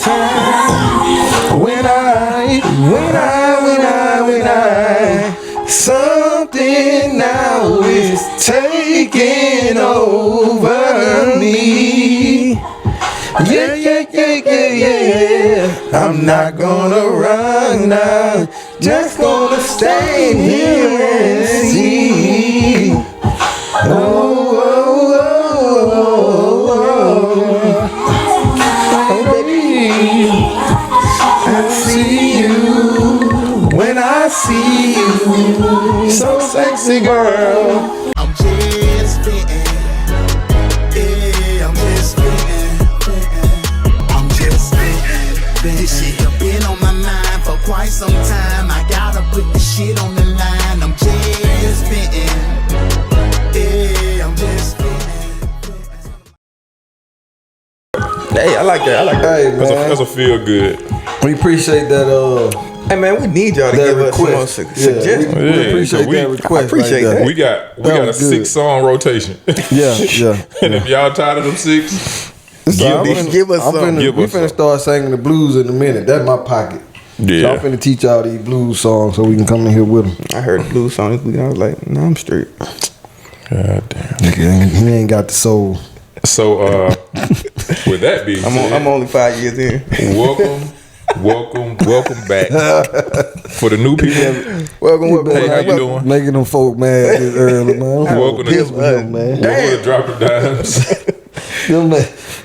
time when I something now is taking over me. Yeah. I'm not gonna run now, just gonna stay here and see. Oh, baby, I see you when I see you, so sexy girl. I'm just spitting, yeah, I'm just spitting, I'm just spitting. This shit have been on my mind for quite some time. I gotta put the shit on the line. I'm just spitting, yeah, I'm just spitting. Hey, I like that. Hey, man. That's a feel good. We appreciate that. Hey man, we need y'all to That give us some more request. suggestions. We appreciate that request. I appreciate right there. that. We got a was good. 6-song rotation. Yeah. And if y'all tired of them 6, Give us some. Give We us finna some. start singing the blues in a minute. That's my pocket. Yeah. So I'm finna teach y'all these blues songs so we can come in here with them. I heard the blues song. I was like, nah, I'm straight. God damn. He ain't got the soul. So, with that being said, I'm only 5 years in. welcome back. For the new people, Welcome. hey, how you doing? Making them folk mad this early, man. Welcome to Piss with him, man. Welcome to Drop the Dimes.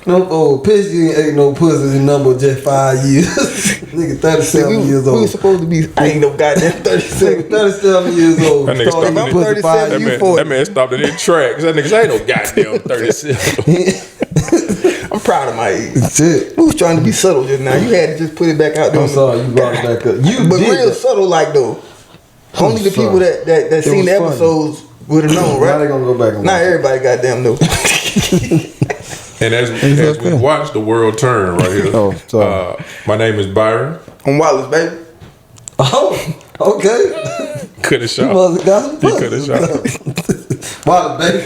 Them old piss you ain't no pussy in number just 5 years. Nigga 37 years We old. was supposed to be. I ain't no goddamn 37. Nigga 37 years old. That nigga Started stopped pussy at 5 37, years. That man stopped it in tracks. That nigga ain't no goddamn 37. I'm proud of my age. That's it. We was trying to be subtle just now. You had to just put it back out there. I'm sorry, you brought it back up. You But did real that. subtle like though. Only the people sorry. that seen the was funny. episodes would have known, right? Now they gonna go back and Not watch it. everybody goddamn know. And as we watch the world turn right here, Oh, sorry. my name is Byron. I'm Wallace, baby. Oh, okay. Cut a shot. You must have got some He cut a pussy. Wow, baby.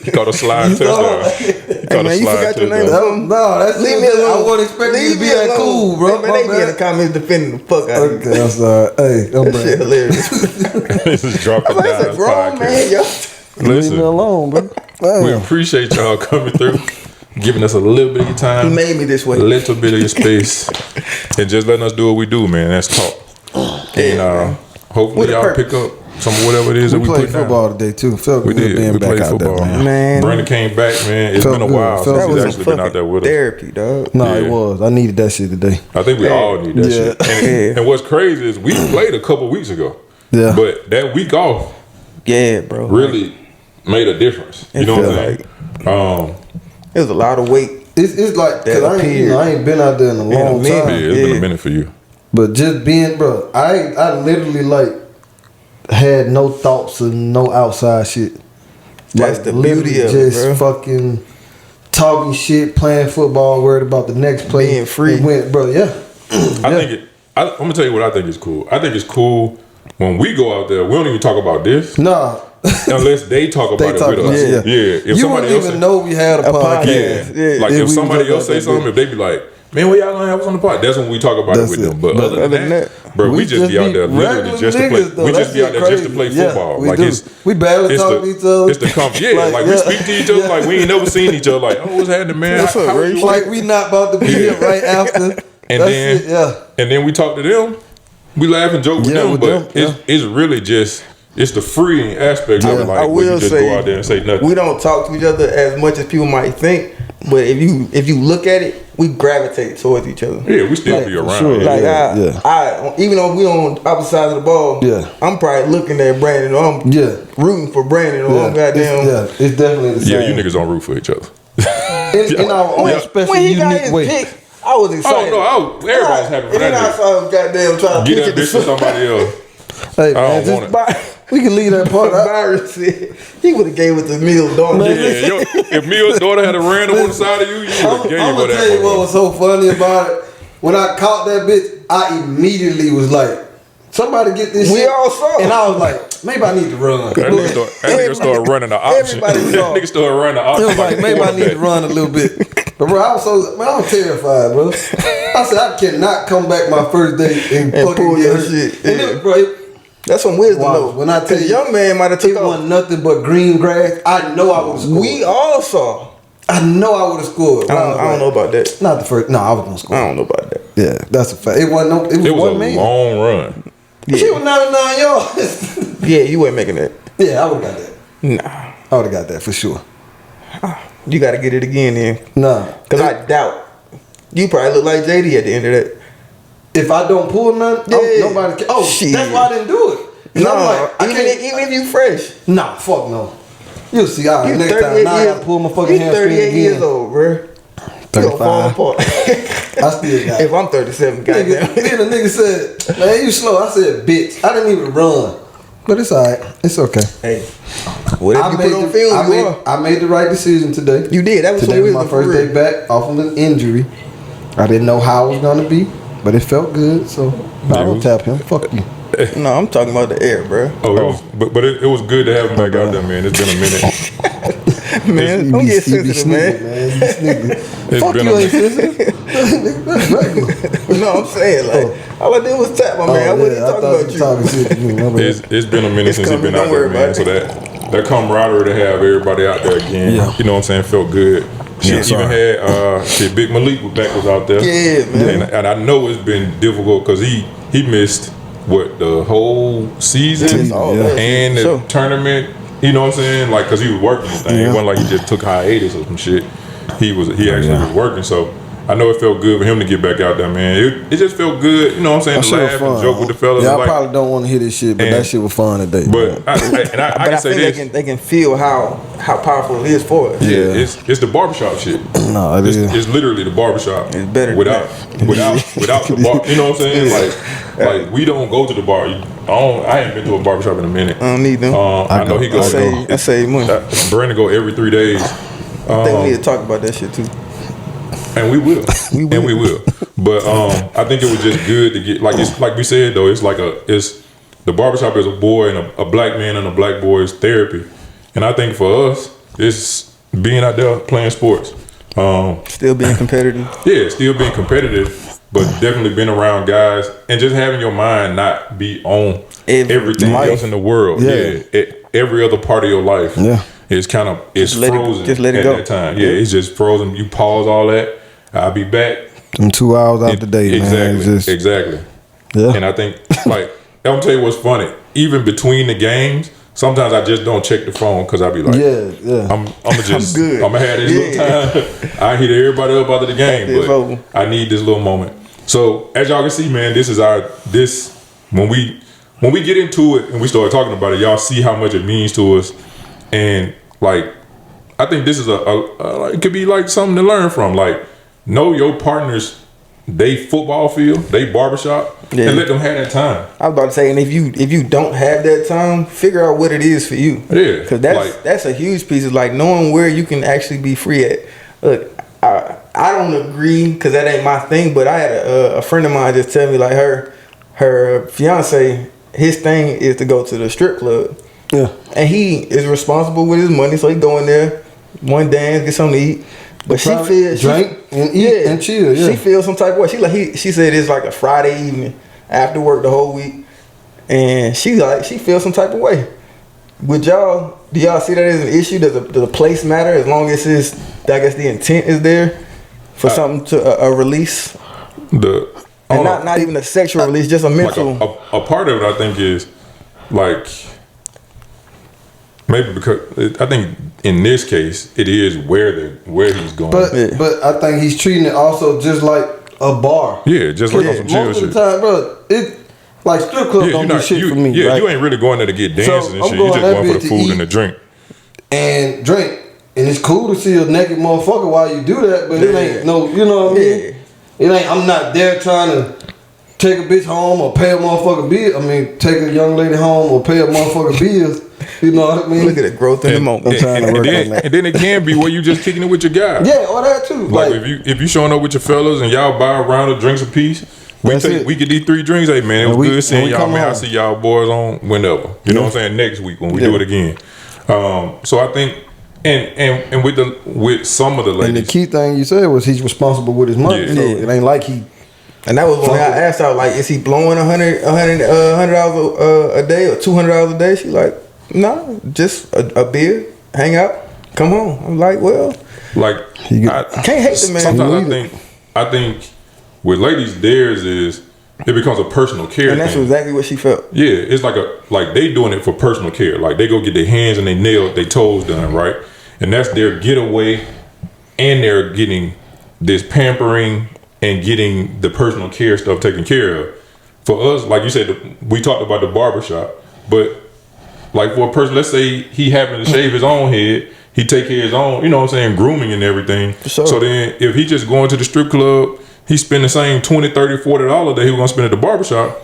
He caught a slide You saw touchdown. He caught man, a you slide forgot your name. touchdown. No, that's Leave me alone. I wasn't expecting you to be that cool, bro. Man, they be in the comments defending the fuck out of you. Okay, I'm sorry. Hey, I'm That shit back. hilarious. This is Drop the I'm like, it's a Dimes grown man, podcast. yo. Leave me Listen, alone, bro. we Damn. appreciate y'all coming through, giving us a little bit of your time, He made me this way. a little bit of your space, and just letting us do what we do, man. That's talk. And hopefully With a y'all purpose. pick up some of whatever it is that We we played put down. football today too. Felt We good did. being We back played out football. there, man. Man. Brandon came back, man. It's Felt been a good. while Felt since good. he's That was actually some been out there with us. therapy, dog. No, Yeah. it was. I needed that shit today. I think we all need that Yeah. shit. And what's crazy is we played a couple weeks ago. Yeah. But that week off Yeah, bro. really made a difference. You It know what I'm felt saying? It was a lot of weight. It's like because That I ain't been out there in a long minute. time. Yeah, it's been Yeah. a minute for you. But just being, bro, I literally like had no thoughts of no outside shit. That's Like, the literally beauty of just it, bro. fucking talking shit, playing football, worried about the next play, Being free. And went, bro. Yeah, I think I'm gonna tell you what I think is cool. I think it's cool when we go out there. We don't even talk about this nah. unless they talk about They talk it with about us. it, Yeah. If You somebody wouldn't else even know we had a podcast. Yeah. like If if we somebody was else like say that, something, if they be like, "Man, what y'all gonna have us on the pod?" That's when we talk about That's it with it. them. But other than that, bro, we just be out there literally regular just to play. niggas, though. We That just be out shit there just to crazy. play Yeah, football. we Like do. We barely talk to each other. It's the like we speak to each other like we ain't never seen each other. Like, oh, what's happening, man? What's up, How Ray? you Like we not about to be here right after. And That's then, it, yeah. and then we talk to them. We laugh and joke with Yeah, them, with but them, it's really just it's the freeing aspect of it. Like I where you will just say go out there and say nothing. we don't talk to each other as much as people might think, but if you look at it, we gravitate towards each other. Yeah, we still Like, be for around. sure. Yeah. Like Yeah. I even though we on opposite sides of the ball, Yeah. I'm probably looking at Brandon or I'm Yeah. rooting for Brandon or I'm goddamn. it's definitely the Yeah, same. you niggas don't root for each other. in our own Yeah. special When he got unique his way. pick, I was excited. Everybody's happy for And then I that. saw him goddamn trying to Get pick that it bitch to somebody else. Hey I man, don't want just it. we can leave that part out. Byron said he would have gave it to Mills, dog. Yeah, yo, if Mill's daughter had a random on the side of you, you would have gave I'm her gonna that. tell you what motherfucker. was so funny about it. When I caught that bitch, I immediately was like, "Somebody get this We shit." all saw it. And I was like, "Maybe I need to run." That nigga started running the option. Everybody That saw. nigga started running the It option. was like, maybe I need to run a little bit. But bro, I was terrified, bro. I said I cannot come back my first day and fucking pull get your hurt. shit. And Yeah. it, bro, That's some wisdom though. when I tell you, young man might have took it off. wasn't nothing but green grass. I know I would have scored. We all saw. I know I would have scored. I don't know about that. Not the first. No, I was gonna score. I don't know about that. Yeah, that's a fact. It wasn't no. It was, It was one a man. long run. She was 99 yards. Yeah, you weren't making that. Yeah, I would have got that. Nah, I would have got that for sure. you got to get it again then. Nah, Cause I doubt you probably look like JD at the end of that. if I don't pull nothing, Yeah. nobody. Can, Shit. that's why I didn't do it. And No, I'm like, I can't. even if you fresh, Nah, fuck no. You'll see. All right, you next time, 38 now I years. gotta pull my fucking You hamstring 38 again. years old, bro. You gonna fall 35. apart. I still got it. If I'm 37, goddamn. Then the nigga said, "Man, you slow." I said, "Bitch, I didn't even run." But it's alright. It's okay. Hey, whatever you put on I film, you made, are. I made the right decision today. You did. That was Today some was my wisdom for first real. day back off of an injury. I didn't know how it was gonna be, but it felt good. So I don't tap him. Fuck you. No, I'm talking about the air, bro. Oh, it was, but it was good to have him back out there, man. It's been a minute. Man, don't get You be sensitive, sneaky, man. You sneaky. It's Fuck been you, a ain't sensitive. That's regular. No, I'm saying like all I did was tap my man. I wasn't I talking thought about you. talking shit to me. My bad. It's been a minute It's since he's coming, been out don't there, worry man. about So that camaraderie to have everybody out there again, Yeah. you know what I'm saying, felt good. Shit, even had Big Malik was out there. Yeah, man. And I know it's been difficult because he missed the whole season Yeah, all that. and the Sure. tournament. You know what I'm saying? Like, cause he was working the thing. It wasn't like he just took hiatus or some shit. He actually was working. So I know it felt good for him to get back out there, man. It just felt good. You know what I'm saying? That To shit was laugh fun. and joke with the fellas. Yeah, I like, probably don't want to hear this shit, but And- that shit was fun today. but I But can I say think this. they can feel how powerful it is for us. Yeah, it's the barbershop shit. No, it It's, is. it's literally the barbershop. It's better than without the bar. You know what I'm saying? Like we don't go to the bar. I ain't been to a barbershop in a minute. I don't need them. I know he goes. I save money. Brandon go every 3 days, I think we need to talk about that shit too. and we will. And we will. But I think it was just good to get it's like we said though. It's the barbershop is a boy and a black man and a black boy's therapy, and I think for us it's being out there playing sports. Still being competitive. Yeah, still being competitive, but definitely being around guys and just having your mind not be on everything Life. else in the world. Yeah. Every other part of your life. Yeah. It's let it- frozen. just let it at go. that time. Yeah, it's just frozen. You pause all that. I'll be back. I'm 2 hours out the day, man. Exactly. It's just, Exactly. yeah. And I think I'm gonna tell you what's funny. Even between the games, sometimes I just don't check the phone because I be like, yeah. I'm just good. I'm gonna have this little time. I hit everybody up out of the game, It's over. but I need this little moment. So as y'all can see, man, this is when we get into it and we start talking about it, y'all see how much it means to us. And I think this is it could be like something to learn from. Like, know your partners, they football field, they barbershop, Yeah. and let them have that time. I was about to say, and if you don't have that time, figure out what it is for you. Yeah, because that's a huge piece. Of like knowing where you can actually be free at. Look, I don't agree because that ain't my thing. But I had a friend of mine just tell me like her fiance, his thing is to go to the strip club. Yeah. And he is responsible with his money, so he go in there, one dance, get something to eat. But she Probably feels drink and eat and chill. Yeah. She feels some type of way. She said it's like a Friday evening after work the whole week, and she feels some type of way. With y'all, do y'all see that as an issue? Does the place matter as long as I guess the intent is there for something to a release, and not even a sexual release, just a mental. A part of it, I think, is maybe because I think in this case it is where he's going. But I think he's treating it also just like a bar. Yeah, just like on some chill Most shit. of the time, bro, it like strip club don't do shit for me. Yeah, right? you ain't really going there to get dances and I'm shit. You just going going for that the bitch to food eat. and the drink. And drink. And it's cool to see a naked motherfucker while you do that, but it ain't no, you know what I mean? Yeah. It ain't, I'm not there trying to take a bitch home or pay a motherfucker bill. I mean, take a young lady home or pay a motherfucker bills. You know what I mean? Look at the growth in the moment. I'm trying to work then, on that. and then it can be where you just kicking it with your guy. Yeah, or that too. Like if you showing up with your fellas and y'all buy a round of drinks apiece, we get these 3 drinks. Hey man, it was good seeing y'all, man. I see y'all boys on whenever. You know what I'm saying? Next week when we do it again. So I think And with some of the And the ladies, key thing you said was he's responsible with his money. Yeah. So Yeah. it ain't like he. And that was when I asked her, like, is he blowing $100 a day or $200 a day? She like, no, just a beer, hang out, come home. I'm like, well, like I can't hate the man. Sometimes I think with ladies, theirs is it becomes a personal care And that's thing. exactly what she felt. Yeah, it's like they doing it for personal care. Like they go get their hands and they nails, their toes done, right? And that's their getaway, and they're getting this pampering and getting the personal care stuff taken care of. For us, like you said, we talked about the barbershop, but like for a person, let's say he happened to shave his own head, he take care of his own, you know what I'm saying, grooming and everything. Sure. So then if he just going to the strip club, he spend the same $20, $30, $40 that he was gonna spend at the barbershop,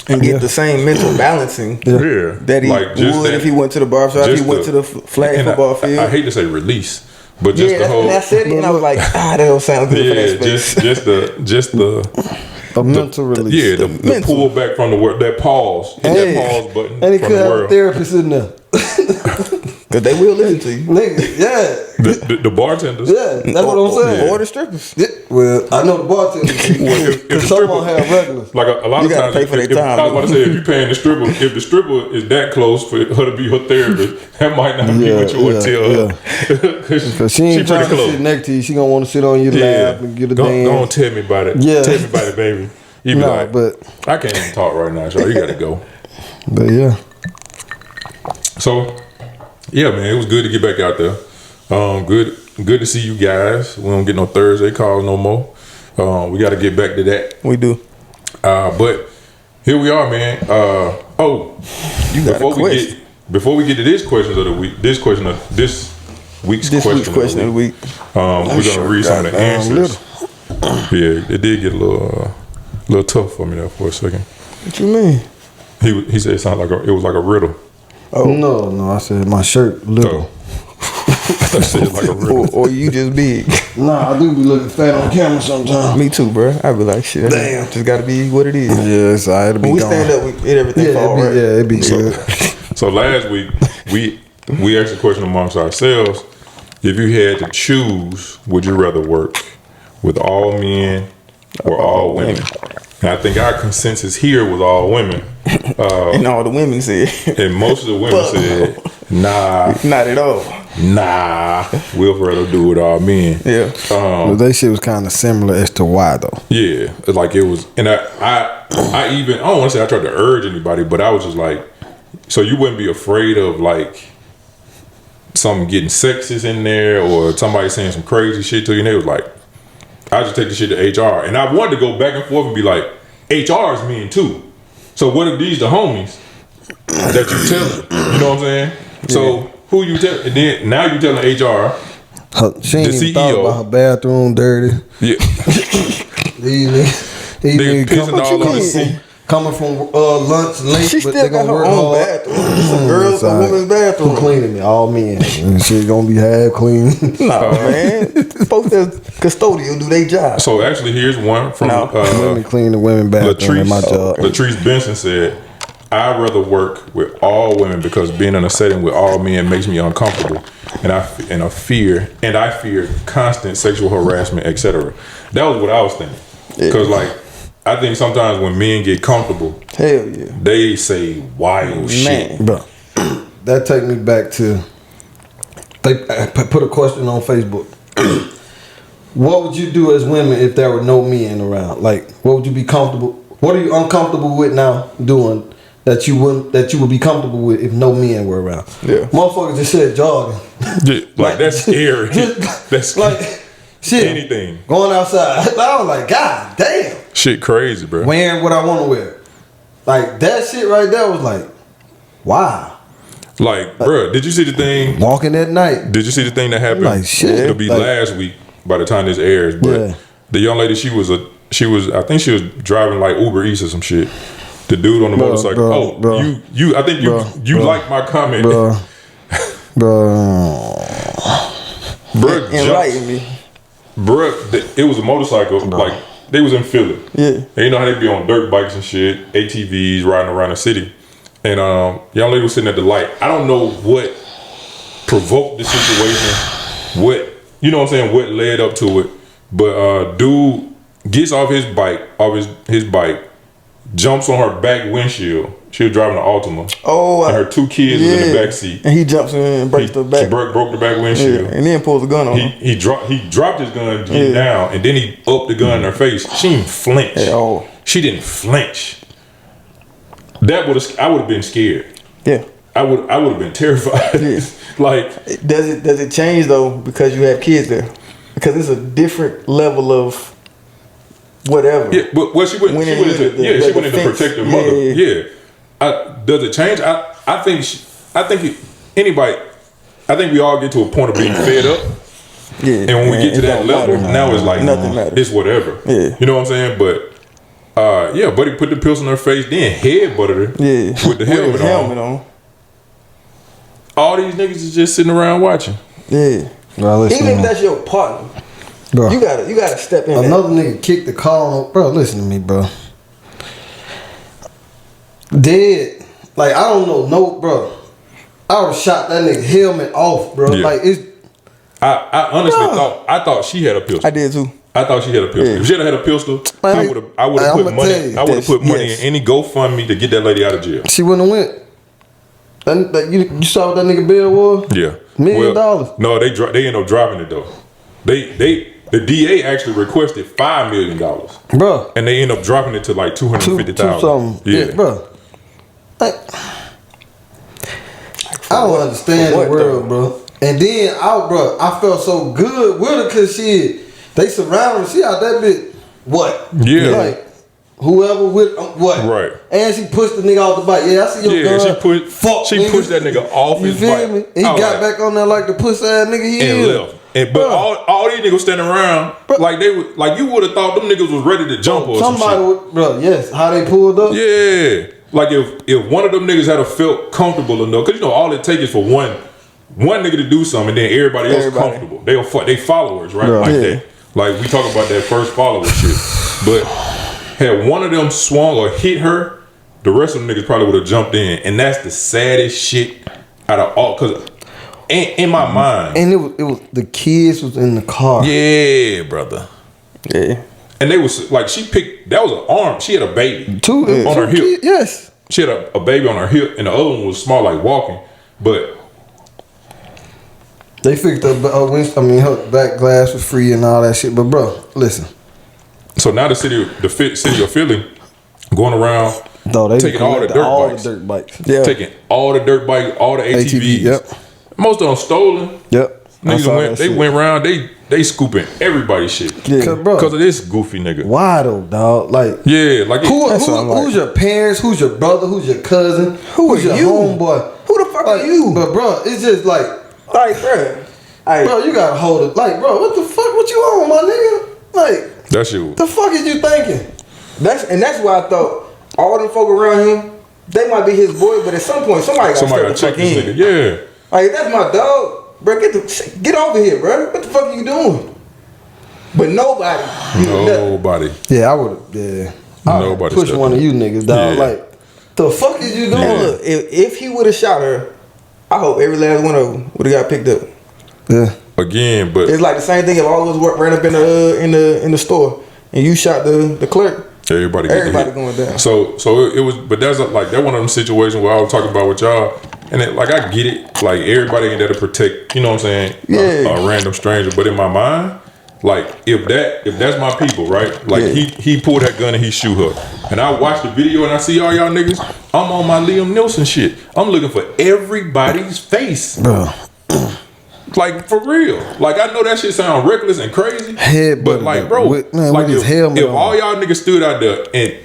And get the same mental balancing yeah. that he Like, just would that- if he went to the barbershop, if he went to the flag and football field. I hate to say release, but just yeah, the whole and I said it, and I was like, that don't sound good for that yeah, space. just the A mental release. yeah, the mental. pull back from the world, that pause, hit Hey. that pause button And he from could the have a world. therapist in there. Because they will listen to you. Nigga, yeah. The bartenders, Yeah, that's what I'm saying. Or the strippers. Yeah, well, I know the bartender. if Because the some stripper- don't have regulars. like a lot You of gotta times, pay for their if, time, I was about to though. say, if you paying the stripper, if the stripper is that close for her to be her therapist, that might not be Yeah, what you would yeah, tell her. Because she ain't trying to sit next to you. She gonna want to sit on your lap and get a Go dance. on, tell me about it. Yeah. Tell me about it, baby. You be No, like, but I can't even talk right now, so you gotta go. yeah. So, yeah, man, it was good to get back out there. Good to see you guys. We don't get no Thursday calls no more. We got to get back to that. We do. But here we are, man. You got a question. Before we get to this questions of the week, this week's question of the week. we're gonna read some of the answers. Yeah, it did get a little tough for me there for a second. What you mean? He said it sounded like it was like a riddle. Oh no, I said my shirt little. I said it like a riddle. Or you just big. Nah, I do be looking fat on camera sometimes. Me too, bro. I be like, shit. Damn. Just got to be what it is. Yeah, it's alright. When we stand up, everything fall right. Yeah, it be good. So last week we asked a question amongst ourselves: if you had to choose, would you rather work with all men or all women? And I think our consensus here was all women. And all the women said, And most of the women said, nah, not at all. we'll rather do it all men. Yeah. But that shit was kind of similar as to why though. Yeah, like it was, and I don't want to say I tried to urge anybody, but I was just like, so you wouldn't be afraid of like something getting sexist in there or somebody saying some crazy shit to you, and they was like, I just take the shit to HR, and I wanted to go back and forth and be like, HR is mean too. So what if these the homies that you telling? You know what I'm saying? So who you tell? And then now you telling HR. She ain't The even thought CEO. about her bathroom dirty. Yeah, These they niggas pissing all over the seat. coming from lunch late, She but still they got gonna her work own hard. bathroom. It's a girl's, It's a all right. woman's bathroom. Who cleaning it? All men. And shit gonna be half clean. No, man. Folks that's custodial do their job. So actually, here's one from No. Women clean the women bathroom in my job. Latrice Benson said, I'd rather work with all women because being in a setting with all men makes me uncomfortable, and I fear constant sexual harassment, etc. That was what I was thinking. Because like, I think sometimes when men get comfortable, Hell yeah. they say wild shit. Man. Bro, that take me back to, they put a question on Facebook. What would you do as women if there were no men around? Like, what would you be comfortable? What are you uncomfortable with now doing that you would be comfortable with if no men were around? Yeah. Motherfuckers just said jogging. Yeah, like that's scary. That's Like shit. anything. Going outside. I was like, God damn. Shit crazy, bro. Wearing what I want to wear. Like that shit right there was like, wow. Like, bro, did you see the thing? Walking at night. Did you see the thing that happened? Like, shit. It'll be Like- last week by the time this airs. But Yeah. the young lady, I think she was driving like Uber Eats or some shit. The dude on the motorcycle. I think you like my comment. Bro. Bruh, Enlighten me. it was a motorcycle. Like, they was in Philly. Yeah. And you know how they be on dirt bikes and shit, ATVs riding around the city. And young lady was sitting at the light. I don't know what provoked the situation, what you know what I'm saying, what led up to it. But dude gets off his bike, his bike, jumps on her back windshield. She was driving an Altima. Oh, and her 2 kids was in the back seat. And he jumps in and breaks the back. She broke the back windshield. And then pulls the gun on her. He dropped his gun, get down, and then he upped the gun in her face. She didn't flinch. She didn't flinch. I would have been scared. Yeah. I would have been terrified. Yeah. Like, does it change though because you have kids there? Because it's a different level of whatever. Yeah, but she went into protect her mother. Yeah. Does it change? I think we all get to a point of being fed up. Yeah. And when we get to that level, now it's like nothing matters. It's whatever. Yeah. You know what I'm saying? But buddy put the pills in her face, then headbutted her. Yeah. With the helmet on. All these niggas is just sitting around watching. Yeah. Well, even if that's your partner, bro, you gotta step in. Another nigga kicked the car on. Bro, listen to me, bro. Dead. Like, I don't know, no, bro. I would have shot that nigga helmet off, bro. Yeah. Like, it's. I honestly thought she had a pistol. I did too. I thought she had a pistol. Yeah. If she had a pistol, I would have put money. I would have put money in any GoFundMe to get that lady out of jail. She wouldn't have went. You saw what that nigga bill was? Yeah. $1 million. No, they ended up dropping it though. The DA actually requested $5 million, bro, and they ended up dropping it to like $250,000. Yeah, bro. Like, I don't understand the world, bro. And then I felt so good with her because they surrounded her. She out that bitch. What? Yeah. Like, whoever with what? Right. And she pushed the nigga off the bike. Yeah, I see your gun. She pushed that nigga off his bike. Me? He got back on there like the pussy ass nigga he and left. But all these niggas standing around, like you would have thought them niggas was ready to jump or somebody would, bro. Yes, how they pulled up. Yeah. Like if one of them niggas had felt comfortable enough, because all it takes is for one nigga to do something, and then everybody else is comfortable. They followers, right? Like that. Like we talk about that first follower shit. But had one of them swung or hit her, the rest of them niggas probably would have jumped in, and that's the saddest shit out of all. Cause in my mind, and it was the kids was in the car. Yeah, brother. Yeah. And they was like, that was an arm. She had a baby on her hip. Yes. She had a baby on her hip, and the other one was small, like walking. But they fixed her her back glass was free and all that shit. But bro, listen. So now the city of Philly going around taking all the dirt bikes. Yeah. Taking all the dirt bikes, all the ATVs. Yep. Most of them stolen. Yep. Niggas went around, they scooping everybody's shit. Yeah. Because of this goofy nigga. Why though, dog? Like, yeah, like who's your parents? Who's your brother? Who's your cousin? Who's your homeboy? Who the fuck are you? But bro, it's just like, bro. Bro, you gotta hold it. Like, bro, what the fuck? What you on, my nigga? Like, that's you. The fuck is you thinking? That's why I thought all them folk around him, they might be his boy, but at some point somebody gotta check this nigga. Yeah. Like, that's my dog. Bro, get over here, bro. What the fuck are you doing? But nobody. Yeah, I would. Yeah. Nobody push one of you niggas, dog. Yeah. Like, the fuck is you doing? Now, look, if he would have shot her, I hope every last one of them would have got picked up. Yeah. Again, but it's like the same thing if all of us ran up in the store and you shot the clerk. Everybody going down. So it was, but that's like that one of them situations where I was talking about with y'all, and I get it. Like, everybody ain't there to protect, you know what I'm saying? A random stranger. But in my mind, like, if that's my people, right? Like, he pulled that gun and he shoot her, and I watch the video and I see all y'all niggas. I'm on my Liam Neeson shit. I'm looking for everybody's face, bro. Like, for real. Like, I know that shit sound reckless and crazy, but like, bro, like, if all y'all niggas stood out there and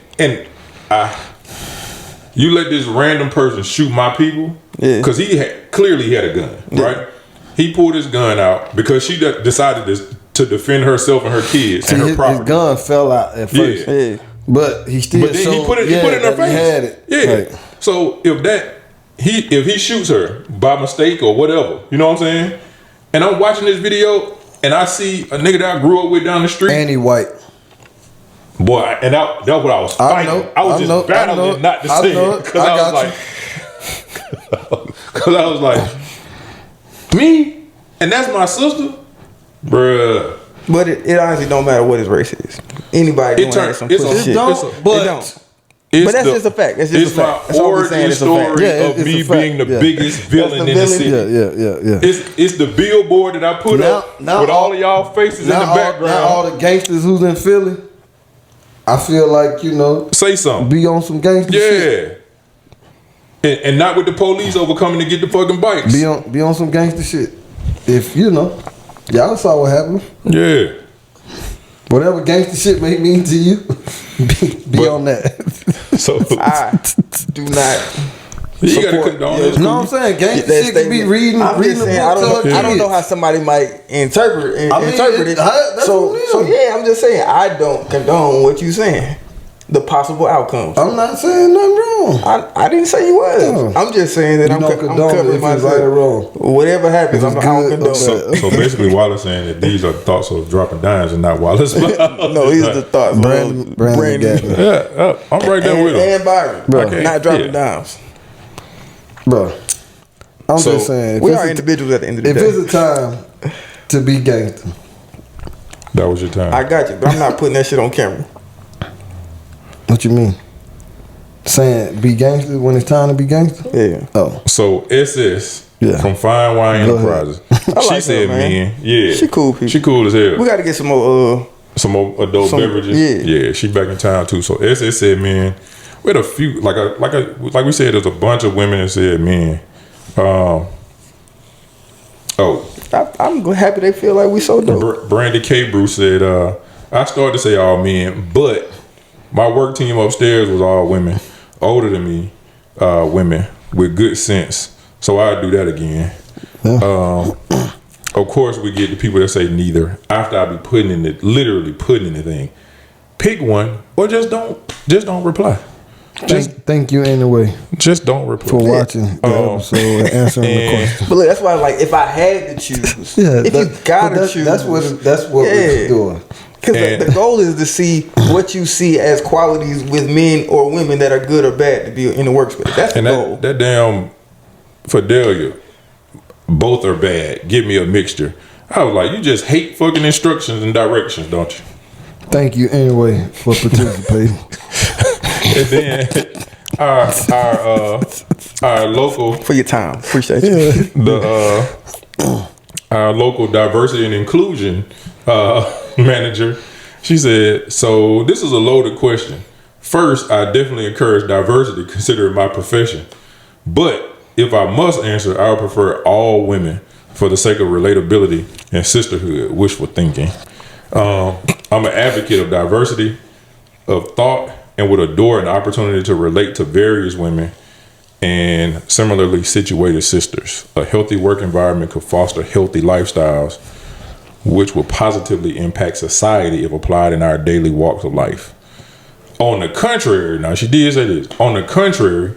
you let this random person shoot my people, because he clearly had a gun, right? He pulled his gun out because she decided to defend herself and her kids and her property. His gun fell out at first, but he still. But then he put it in her face. He had it. Yeah. Like, so if he shoots her by mistake or whatever, you know what I'm saying? And I'm watching this video, and I see a nigga that I grew up with down the street. And he white. Boy, and that's what I was fighting. I was just battling not to say it. Because I was like, Me, and that's my sister, bruh. But it honestly don't matter what his race is. Anybody It doing turn- some it's pussy a- shit. it's a- It but don't. It's But that's just a fact. That's just a fact. It's That's my all we're saying. origin It's a fact. story Yeah, of it's me a fact. being the Yeah. biggest villain the in the villain. city. Yeah. It's the billboard that I put up with all of y'all faces in the background. Now all the gangsters who's in Philly, I feel like, Say something. be on some gangster shit. Yeah. And not with the police overcoming to get the fucking bikes. Be on some gangster shit. If y'all saw what happened. Yeah. Whatever gangster shit may mean to you, be on that. So I do not. you gotta support- condone yeah. this. You know what I'm saying? Gangster That shit can be statement. reading I'm the just saying, book. I don't know how somebody might interpret it. That's So what it is. so yeah, I'm just saying I don't condone what you saying. The possible outcomes. I'm not saying nothing wrong. I didn't say you was. No. I'm just saying that You I'm don't condone covering if it's myself. right or wrong. Whatever happens, If I it's don't good, condone okay. it. So basically, Wallace saying that these are thoughts of dropping dimes and not Wallace. No, these are the thoughts. Brandon got me. Yeah, I'm right there with him. and Byron. Bro. Okay, Not dropping yeah. dimes. Bro, I'm So, just saying. If We it's are a- individuals at the end of the If day. it's a time to be gangster, That was your time. I got you, but I'm not putting that shit on camera. what you mean? Saying be gangster when it's time to be gangster? Yeah. Oh, So SS Yeah. from Fine Wine Go ahead. Enterprises. I She like said, her, man. "Man, yeah, She cool people. She cool as hell. We got to get some more. Some more adult Some- beverages. yeah. She back in town too. So SS said, man, we had a few like we said, there's a bunch of women that said, man, I'm happy they feel like we so dope. Brandy K. Bruce said, I started to say all men, but my work team upstairs was all women, older than me, women with good sense. So I'd do that again. Of course, we get the people that say neither. After I be literally putting in the thing, pick one or just don't reply. thank you anyway Just don't reply for watching the episode and answering the question. But look, that's why, like, if I had to choose, if you gotta choose, that's what we're doing. Because the goal is to see what you see as qualities with men or women that are good or bad to be in the workspace. That's the And goal. that damn Fidelia, both are bad. Give me a mixture. I was like, you just hate fucking instructions and directions, don't you? Thank you anyway for participating. And then our local For your time, appreciate you. our local diversity and inclusion manager, she said, so this is a loaded question. First, I definitely encourage diversity considering my profession. But if I must answer, I would prefer all women for the sake of relatability and sisterhood, wishful thinking. I'm an advocate of diversity of thought and would adore an opportunity to relate to various women and similarly situated sisters. A healthy work environment could foster healthy lifestyles, which will positively impact society if applied in our daily walks of life. On the contrary, now she did say this, on the contrary,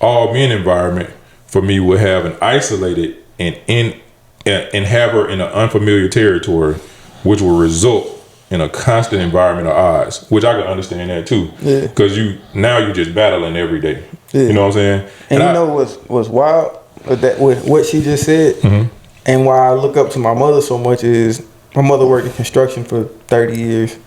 all men environment for me would have an isolated and have her in an unfamiliar territory, which will result in a constant environment of odds, which I can understand that too. Yeah. Because you just battling every day. Yeah. You know what I'm saying? And you know what's wild with what she just said, and why I look up to my mother so much is my mother worked in construction for 30 years,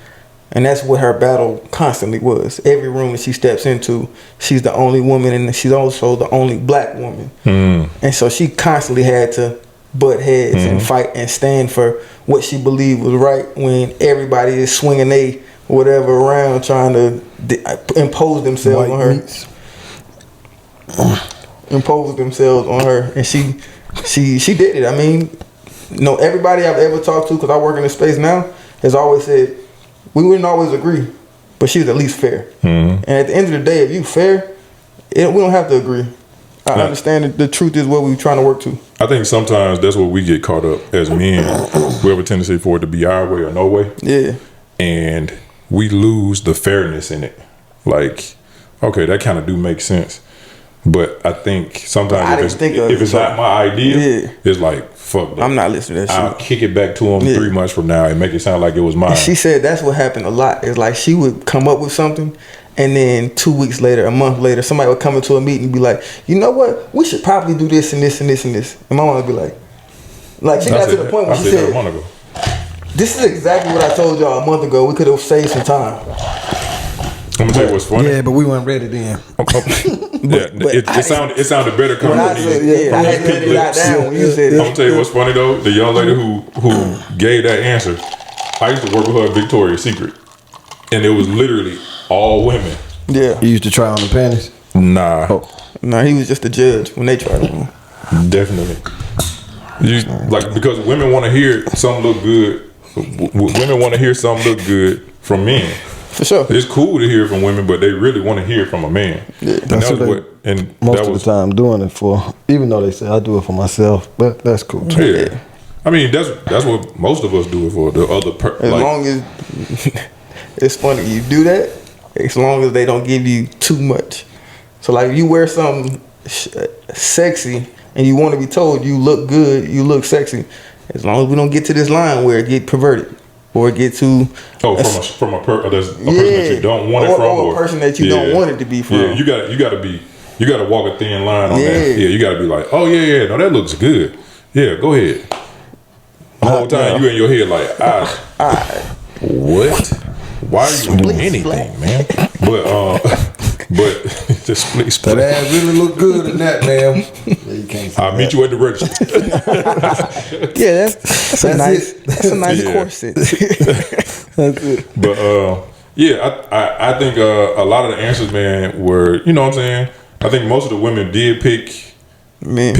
and that's what her battle constantly was. Every room that she steps into, she's the only woman, and she's also the only black woman, and so she constantly had to butt heads and fight and stand for what she believed was right when everybody is swinging they whatever around trying to impose themselves on her. Impose themselves on her, and she did it. I mean, everybody I've ever talked to, because I work in the space now, has always said we wouldn't always agree, but she was at least fair. And at the end of the day, if you fair, we don't have to agree. I understand that the truth is what we're trying to work to. I think sometimes that's where we get caught up as men. We have a tendency for it to be our way or no way. Yeah. And we lose the fairness in it. Like, okay, that kind of do make sense. But I think sometimes if it's not my idea, it's like, fuck that. I'm not listening to that I'll shit. kick it back to him 3 months from now and make it sound like it was mine. And she said that's what happened a lot. It's like she would come up with something, and then 2 weeks later, a month later, somebody would come into a meeting and be like, you know what? We should probably do this and this and this and this. And my mom would be like, Like she got to the point where I she said that a said, month ago. "This is exactly what I told y'all a month ago. We could have saved some time." I'm gonna tell you what's funny. Yeah, but we weren't ready then. It sounded better coming When I from said, these. I had to let it out down when you said I'm it. gonna tell you what's funny though. The young lady who gave that answer, I used to work with her at Victoria's Secret, and it was literally all women. Yeah. You used to try on the panties? Nah, No, he was just a judge when they tried him. definitely. Like because women want to hear something look good. Women want to hear something look good from men. For sure. It's cool to hear from women, but they really want to hear from a man. Yeah. And That's that was what what. And Most that of was the time doing it for, even though they say I do it for myself, but that's cool too. yeah. I mean that's what most of us do it for. The other As long as it's funny, you do that. As long as they don't give you too much. So like, if you wear something sexy and you want to be told you look good, you look sexy. As long as we don't get to this line where it get perverted or it get to from a person that you don't want it from, or a person that you don't want it to be from. Yeah, you gotta walk a thin line on Yeah. that. Yeah, you gotta be like, oh yeah, no, that looks good. Yeah, go ahead. The whole time you in your head like, what? Why are you doing anything, man? But just split. That ass really look good in that, ma'am. Yeah, you can't say I'll meet you at the register. Yeah, that's a nice Yeah. corset. That's it. But yeah, I think a lot of the answers, man, were, you know what I'm saying? I think most of the women did pick men.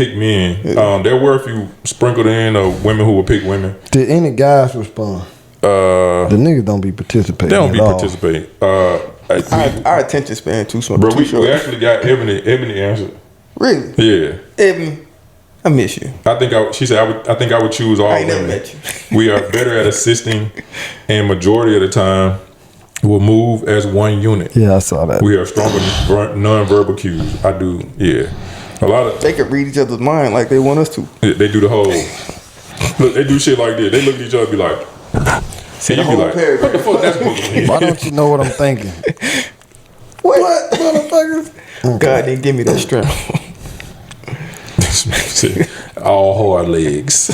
There were a few sprinkled in of women who would pick women. Did any guys respond? The niggas don't be participating. They don't be at all. participating. Our attention span too small. Bro, we actually got Ebony answered. Really? Yeah. Ebony, I miss you. She said I think I would choose all I ain't never women. met you. We are better at assisting, and majority of the time will move as one unit. Yeah, I saw that. We are stronger non-verbal cues. I do, yeah. A lot of They could read each other's mind like they want us to. they do the whole look. They do shit like this. They look at each other and be like, See and the you be whole like, paragraph. what the fuck that's supposed to mean? Why don't you know what I'm thinking? What motherfuckers? God didn't give me that strength. All hard legs.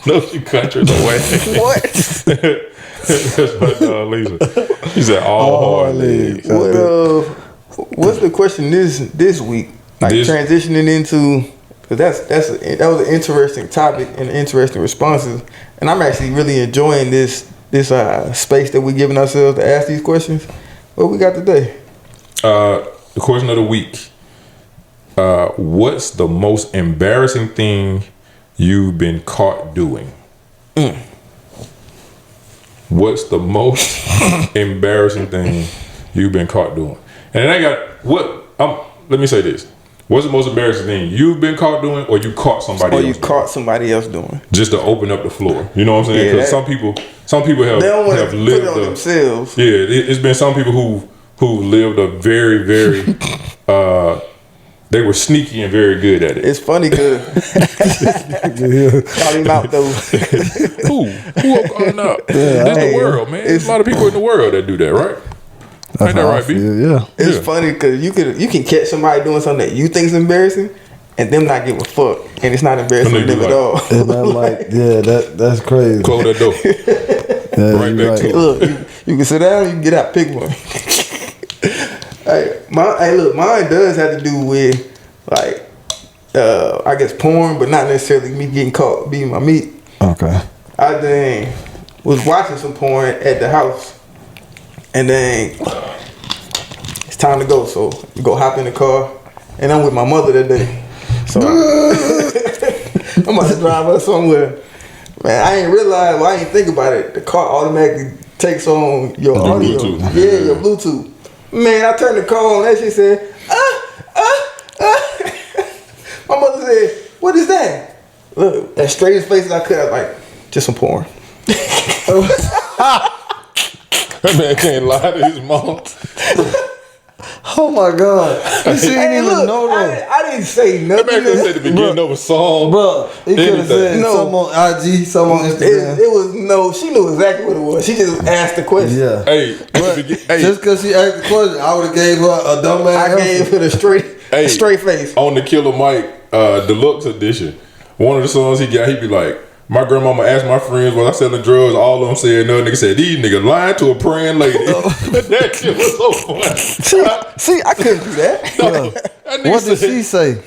No, she countries away. What? That's my Lisa. She said all hard legs. What's the question this week? Like transitioning into, because that was an interesting topic and interesting responses, and I'm actually really enjoying this space that we're giving ourselves to ask these questions. What we got today? The question of the week. What's the most embarrassing thing you've been caught doing? What's the most embarrassing thing you've been caught doing? And then I got let me say this. What's the most embarrassing thing you've been caught doing, or you caught somebody Or else you doing? caught somebody else doing? Just to open up the floor. You know what I'm saying? Yeah, Because some people have They don't want to have put lived it on themselves. Yeah, it's been some people who lived a very, very they were sneaky and very good at it. It's funny because call him out though. Who are calling out? This the world, man. There's a lot of people in the world that do that, right? Ain't that right, B? Yeah. It's funny because you can catch somebody doing something that you think is embarrassing, and them not give a fuck, and it's not embarrassing to them at all. And I'm like, yeah, that's crazy. Close that door. Yeah, Right you're back to it. Look, you can sit down, you can get out, pick one. Mine does have to do with like I guess porn, but not necessarily me getting caught beating my meat. Okay. I then was watching some porn at the house, and then it's time to go. So you go hop in the car, and I'm with my mother that day. So I'm about to drive her somewhere. Man, I ain't realize. Well, I ain't think about it. The car automatically takes on your audio. Bluetooth. Yeah, your Bluetooth. Man, I turned the car on. That shit said, My mother said, "What is that?" Look, as straight as face as I could, I was like, "Just some porn." That man can't lie to his mom. Oh my God. She didn't even look, know though. I didn't say That nothing. man could have said the beginning of a song. Bro, he could have said No. some on IG, some on Instagram. It was no. She knew exactly what it was. She just asked the question. Yeah. Hey, hey, Just because she asked the question, I would have gave her a dumbass I answer. gave her the straight face. on the Killer Mike Deluxe edition, one of the songs he got, he be like, my grandmama asked my friends, was I selling drugs? All of them said no. Nigga said, these niggas lying to a praying lady. That shit was so funny. See, I couldn't do that. No, that nigga What did said- she say?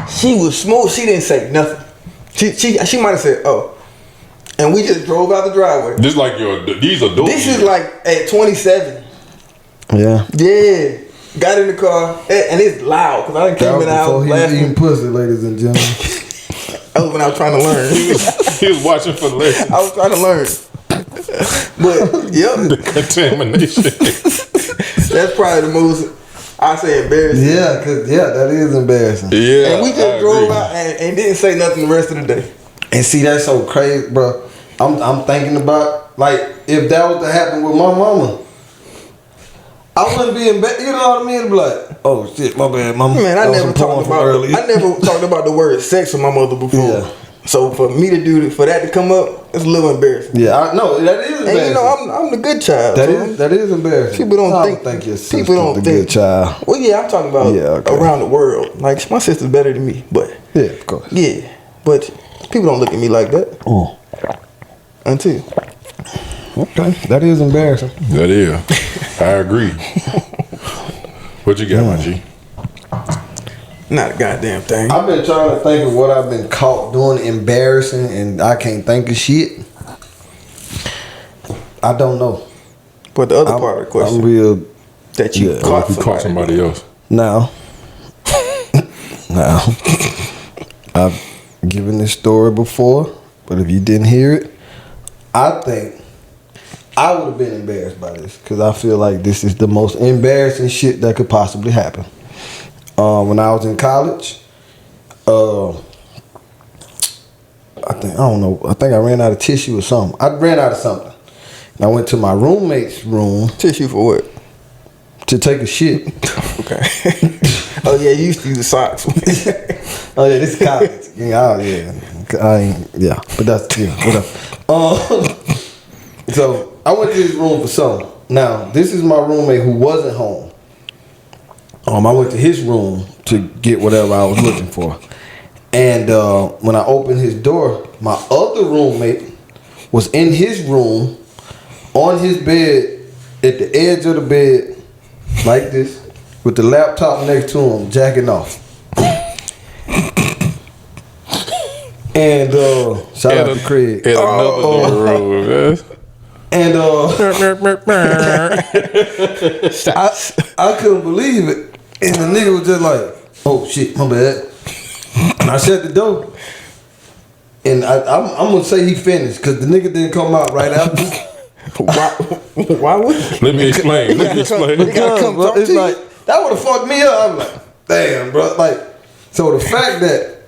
She was smooth. She didn't say nothing. She might have said, "Oh," and we just drove out the driveway. This like these adults. This is like at 27. Yeah. Yeah, got in the car and it's loud because I done That came was in the before house he was last eating week. pussy, ladies and gentlemen. That was when I was trying to learn. he was watching for lessons. I was trying to learn. But yep, Contamination. that's probably the most I say embarrassing. Yeah, that is embarrassing. Yeah. And we just drove out and didn't say nothing the rest of the day. And see, that's so crazy, bro. I'm thinking about, like, if that was to happen with my mama, I wouldn't be embarrassed. You know what I mean? Be like, oh shit, my bad, mama. Man, I That was never some porn talked from about earlier. I never talked about the word sex with my mother before. Yeah. So for me to do for that to come up, it's a little embarrassing. Yeah, I know that is embarrassing. And you know, I'm the good child. that is embarrassing. People don't I think your sister's people don't the think good child. Well, yeah, I'm talking about Yeah, okay. around the world. Like my sister's better than me, but Yeah, of course. yeah, but people don't look at me like that Oh, until okay, that is embarrassing. That is. I agree. What you got, my G? not a goddamn thing. I've been trying to think of what I've been caught doing embarrassing, and I can't think of shit. I don't know. But the other part of the question I'm real. that you yeah, caught You caught somebody else. Now, I've given this story before, but if you didn't hear it, I think I would have been embarrassed by this because I feel like this is the most embarrassing shit that could possibly happen. When I was in college, I think I ran out of tissue or something. I ran out of something. And I went to my roommate's room Tissue for what? to take a shit. Okay. Oh yeah, you used to use the socks. Oh yeah, this is college. Yeah, but that's whatever. So I went to his room for something. Now this is my roommate who wasn't home. I went to his room to get whatever I was looking for, and when I opened his door, my other roommate was in his room on his bed at the edge of the bed like this with the laptop next to him jacking off. And shout out to Craig. And another nigga room, man. And I couldn't believe it. And the nigga was just like, oh shit, my bad. And I shut the door. And I'm gonna say he finished because the nigga didn't come out right after. Why would you? Let me explain. Let me explain. You gotta come Bro, talk it's to you. like that would have fucked me up. I'm like, damn, bro. Like, so the fact that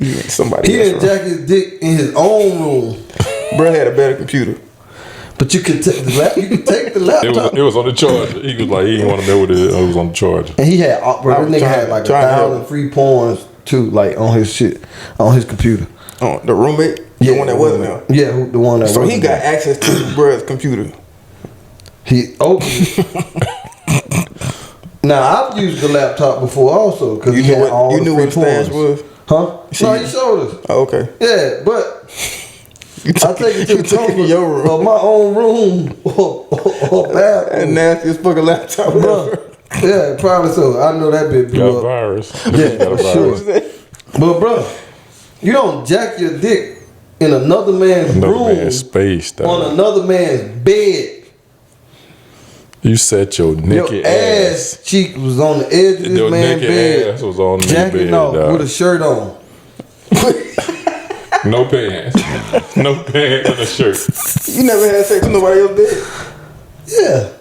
He ain't somebody he else, didn't jack his dick in his own room, bro had a better computer. but you could take the laptop. It was on the charger. He was like, he didn't want to know what it was on the charger. And he had, bro, I this was nigga had like trying to help 1,000 free porns too, like on his shit, on his computer. Oh, the roommate, the one that wasn't there. Yeah, the one that. So he wasn't got there. access to bruh's computer. He opened it. Now I've used the laptop before also because You he knew had what all you the knew free what the stash porns. was. Huh? No, he showed us. Oh, okay. Yeah, but I take it to you the took it in comfort your room. of my own room or That bathroom. nastiest fucking laptop Bro, ever. yeah, probably so. I know that bitch Got blew a up. virus. Yeah, Got a for sure. virus. But bro, you don't jack your dick in another man's Another room man's space, dog. on another man's bed. You set your naked Your ass. ass cheek was on the edge of this Your man's naked bed, ass was on the jacking bed, off dog. with a shirt on. No pants. No pants and a shirt. You never had sex with nobody else did. Yeah,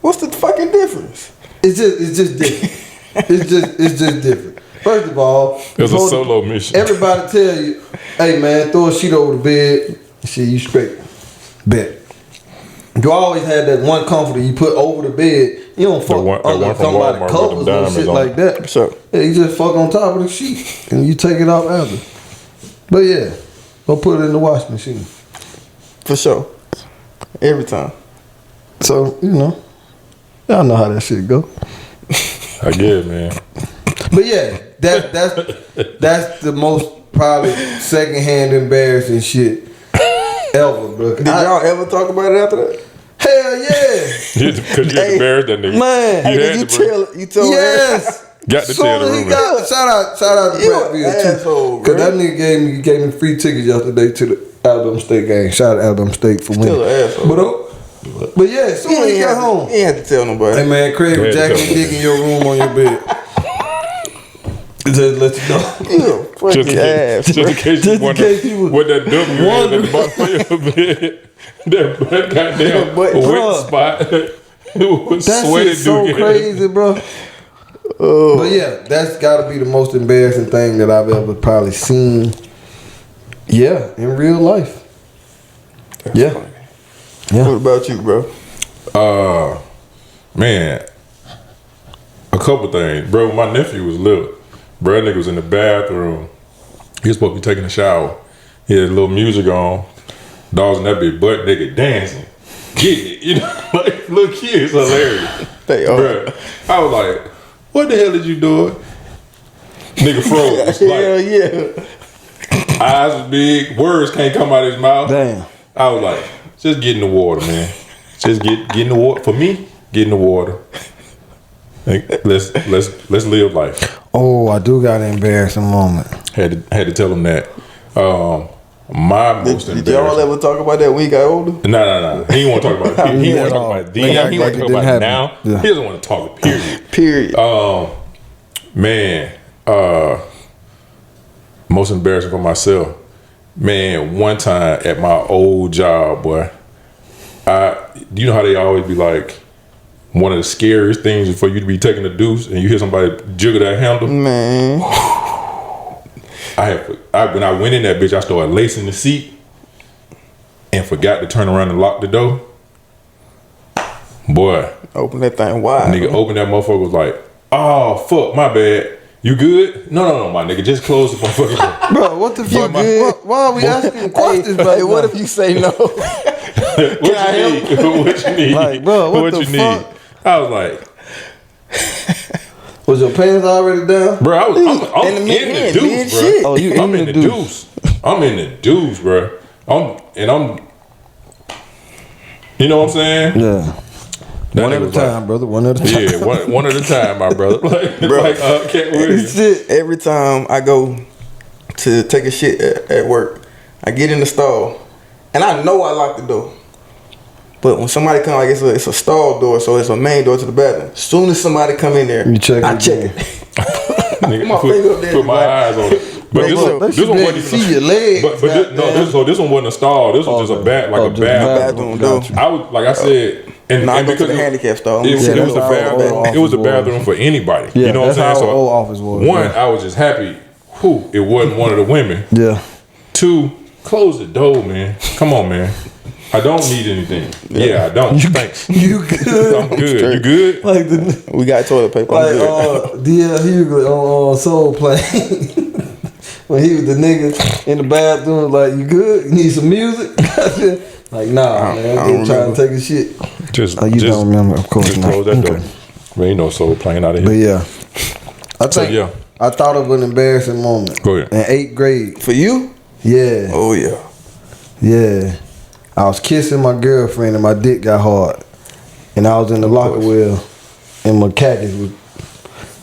What's the fucking difference? it's just different. it's just different. First of all, It was a before solo mission. Everybody tell you, hey man, throw a sheet over the bed. Shit, you straight. Bet. You always had that one comforter you put over the bed. You don't fuck one under from somebody Walmart with covers them and diamonds shit on like it. that. Sure. Yeah, you just fuck on top of the sheet and you take it off after. But yeah, go put it in the wash machine. For sure. Every time. So, you know, y'all know how that shit go. I get it, man. But yeah, that's the most probably secondhand embarrassing shit ever, bro. Did y'all ever talk about it after that? Hell yeah. Because you embarrassed that nigga. Man. Hey, had did you to, bro. tell? You told Got her? to Soon tell the as he rumor. got, shout out to You Prattville an asshole, too. Cause bro. that nigga gave me free tickets yesterday to the Alabama State game. Shout out to Alabama State for winning. Still an asshole. But yeah, as soon as he got home. You ain't had to tell nobody. Hey man, Craig You was had to jacking tell dick in your room on your bed. Just let you know. You a fucking ass. Just in case you in wonder case you was what that W is at the bottom of your bed. That goddamn But, wet bruh, spot. It was That sweaty shit's so dude. crazy, bro. But yeah, that's got to be the most embarrassing thing that I've ever probably seen. Yeah, in real life. Yeah. What about you, bro? Man, a couple things, bro. My nephew was little. Bro, that nigga was in the bathroom. He was supposed to be taking a shower. He had a little music on. Dogs in that bitch butt naked dancing, getting it. You know, like little kids, hilarious. They are. Bro, I was like, "What the hell did you do?" Nigga froze. Hell Like, yeah. eyes was big, words can't come out of his mouth. Damn. I was like, just get in the water, man. Just get in the water. For me, get in the water. Like, let's live life. Oh, I do got an embarrassing moment. Had to tell him that. My most Did y'all embarrassing. ever talk about that when you got older? No. He didn't want to talk about it. He didn't want to talk about it then. Like He want to it talk didn't about it happen. now. Yeah. He doesn't want to talk. Period. Period. Man, most embarrassing for myself. Man, one time at my old job, boy, you know how they always be like, one of the scariest things is for you to be taking a deuce and you hear somebody jiggle that handle. Man. When I went in that bitch, I started lacing the seat and forgot to turn around and lock the door. Boy, Open that thing wide. nigga opened that motherfucker, was like, oh fuck, my bad. You good? No, my nigga, just close the motherfucker door. Bro, what the fuck? good? Why are we asking questions, bro? Hey, what if you say no? What you need? What you need? Like, bro, what the fuck? I was like, Was your pants already down? bro, I'm in the deuce, mid-shit. bro. Oh, you I'm in the deuce. I'm in the deuce, bro. You know what I'm saying? Yeah. That One nigga at a was like, time, brother. One at a time. Yeah, one at a time, my brother. Like, Cat Williams. Shit. Every time I go to take a shit at work, I get in the stall, and I know I lock the door. But when somebody come, like it's a stall door, so it's a main door to the bathroom. As soon as somebody come in there, You check I it check again. it. Nigga, My finger up there, put my like- eyes on it. But Bro, this look, one, they this should one be wasn't able to even. see your legs. This one wasn't a stall. This was just a bathroom. door. I was like I said, and Nah, I go to because the handicap stall. it was Yeah, a that's how bathroom. old It was a office bathroom was. for anybody. Yeah, You know what I'm that's saying? how old office was, One, yeah. I was just happy. Whew, it wasn't one of the women. Yeah. Two, close the door, man. Come on, man. I don't need anything. Yeah, I don't. Thanks. You good? I'm good. You good? Like the We got toilet paper. I'm like good. DL Hughley on Soul Plane. When he was the nigga in the bathroom, like, you good? You need some music? Like, nah, man. I I'm don't just trying to take a shit. Just, Oh, you don't remember? Of course just not. close that door. Okay. Man, ain't no soul playing out of But here. yeah, I think yeah. I thought of an embarrassing moment. Go ahead. In 8th grade. For you? Yeah, Oh yeah. yeah. I was kissing my girlfriend and my dick got hard, and I was in the locker wheel, and my khakis was.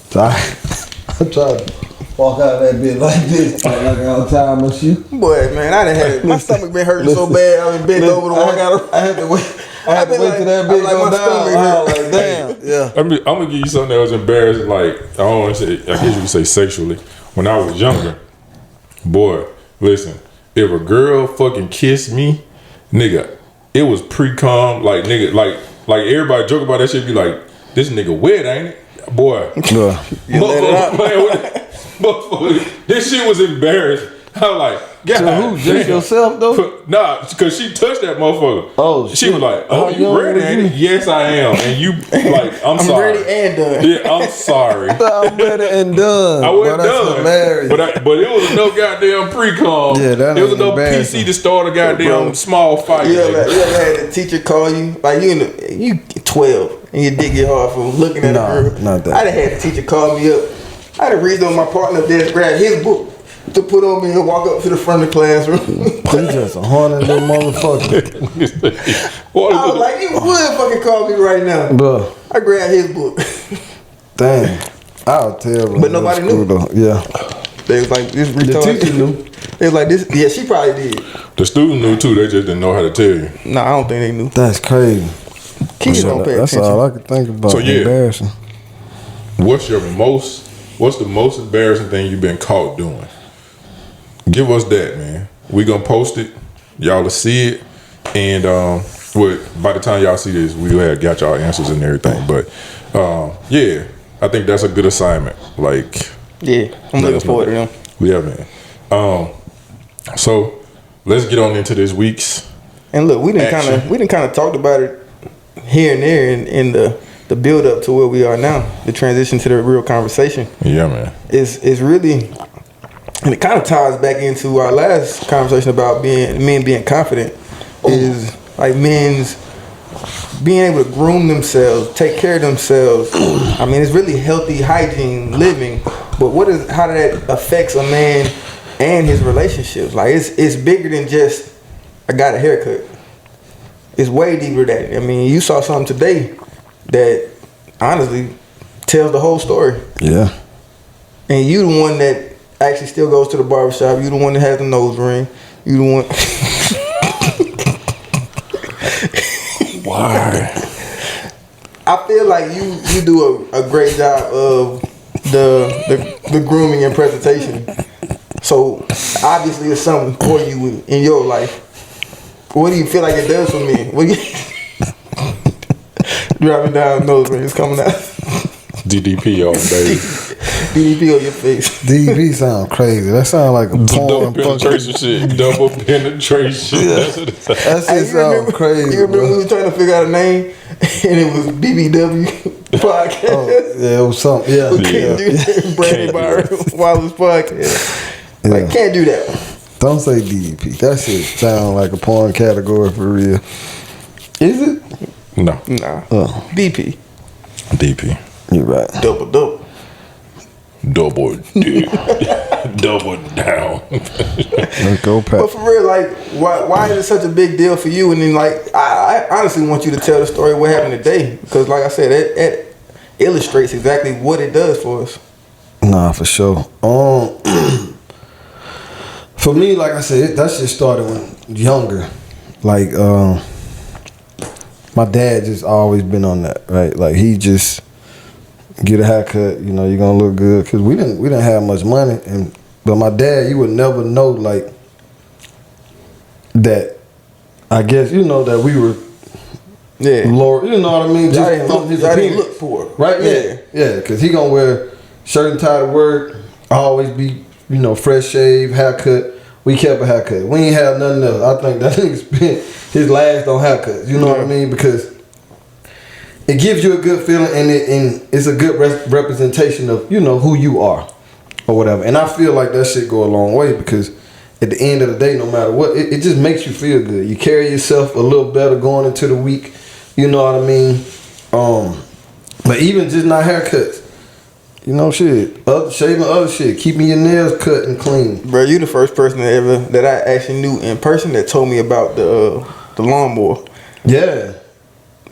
So I tried to walk out of that bitch like this, like I got time my shoe. Boy, man, I done had my stomach been hurting so bad. I was bent over to walk out. I had to wait. I had to been wait like- till that I bitch like go my down. stomach I was hurt. like, damn. Yeah. I'm gonna give you something that was embarrassing. Like I don't want to say. I guess you could say sexually. When I was younger, boy, listen. If a girl fucking kissed me, nigga, it was pre-cum. Like nigga, like everybody joke about that shit. Be like, this nigga wet, ain't it, boy? Yeah. You let it out. Motherfucker, this shit was embarrassing. I was like, God To who? Just damn. yourself though? Nah, because she touched that motherfucker. Oh, she shit. was like, "Oh, How you young ready? was Ain't you? it? Yes, I am." And you like, I'm I'm sorry. ready and done. Yeah, I'm sorry. I'm better and done. I wasn't Boy, that's done, hilarious. but it was no goddamn pre-com. Yeah, that it was ain't no embarrassing. PC to start a goddamn Bro. small fight. You nigga. ever had the teacher call you like you 12 and your dick get hard for looking at Nah, a girl? not that. I done had the teacher call me up I had to read on my partner desk, grab his book to put on me and walk up to the front of the classroom. He's just a horny little motherfucker. I was like, you would fucking call me right now. Bro, I grabbed his book. damn. I'll tell. But nobody knew. Though. Yeah. They was like, this The retarded. teacher knew. They was like, this. Yeah, she probably did. The student knew too. They just didn't know how to tell you. No, I don't think they knew. That's crazy. Kids don't pay That's attention. all I can think about. So, yeah. Embarrassing. What's the most embarrassing thing you've been caught doing? Give us that, man. We gonna post it. Y'all will see it. And by the time y'all see this, we'll have got y'all answers and everything. But yeah, I think that's a good assignment. Like, Yeah, I'm looking forward to them. yeah, man. So let's get on into this week's. And look, we didn't Action. kind of talked about it here and there in the build up to where we are now, the transition to the real conversation. Yeah, man. Is really, and it kind of ties back into our last conversation about men being confident. Is like men's being able to groom themselves, take care of themselves. I mean, it's really healthy hygiene living. But how that affects a man and his relationships? Like it's bigger than just I got a haircut. It's way deeper than that. I mean, you saw something today that honestly tells the whole story. Yeah. And you the one that actually still goes to the barbershop. You the one that has the nose ring. You the one. Why? I feel like you do a great job of the grooming and presentation. So obviously it's something for you in your life. What do you feel like it does for me? What do you driving down nose ring is coming out. DDP all day. DDP on your face. DB sound crazy. That sound like a Double porn. penetration shit. Double penetration. That's what it's like. That Hey, shit sound crazy. You remember bro. we were trying to figure out a name and it was BBW podcast. Oh, yeah, it was something. Yeah. We can't do that. Brandon Byron Wallace podcast. Like, Yeah. can't do that. Don't say DDP. That shit sound like a porn category for real. Is it? No. Nah. Oh, DP. DP. you're right. Double. Double D. Double down. Let's go, But Pat. for real, like, why is it such a big deal for you? And then, like, I honestly want you to tell the story of what happened today. Because, like I said, it illustrates exactly what it does for us. Nah, for sure. For me, like I said, that shit started when younger. Like, my dad just always been on that, right? Like, he just get a haircut, you know, you're gonna look good. Cause we didn't have much money, but my dad, you would never know, like, that. I guess you know that we were, Yeah. Lord, you know what I mean? Y'all didn't on his look appearance. for it. Right? Yeah. Cause he gonna wear shirt and tie to work, always be, you know, fresh shave, haircut. We kept a haircut. We ain't have nothing else. I think that nigga spent his last on haircuts. You know what I mean? Because it gives you a good feeling, and it's a good representation of, you know, who you are or whatever. And I feel like that shit go a long way, because at the end of the day, no matter what, it just makes you feel good. You carry yourself a little better going into the week. You know what I mean? But even just not haircuts. You know, shit, shaving other shit, keeping your nails cut and clean. Bro, you the first person that I actually knew in person that told me about the lawnmower. Yeah.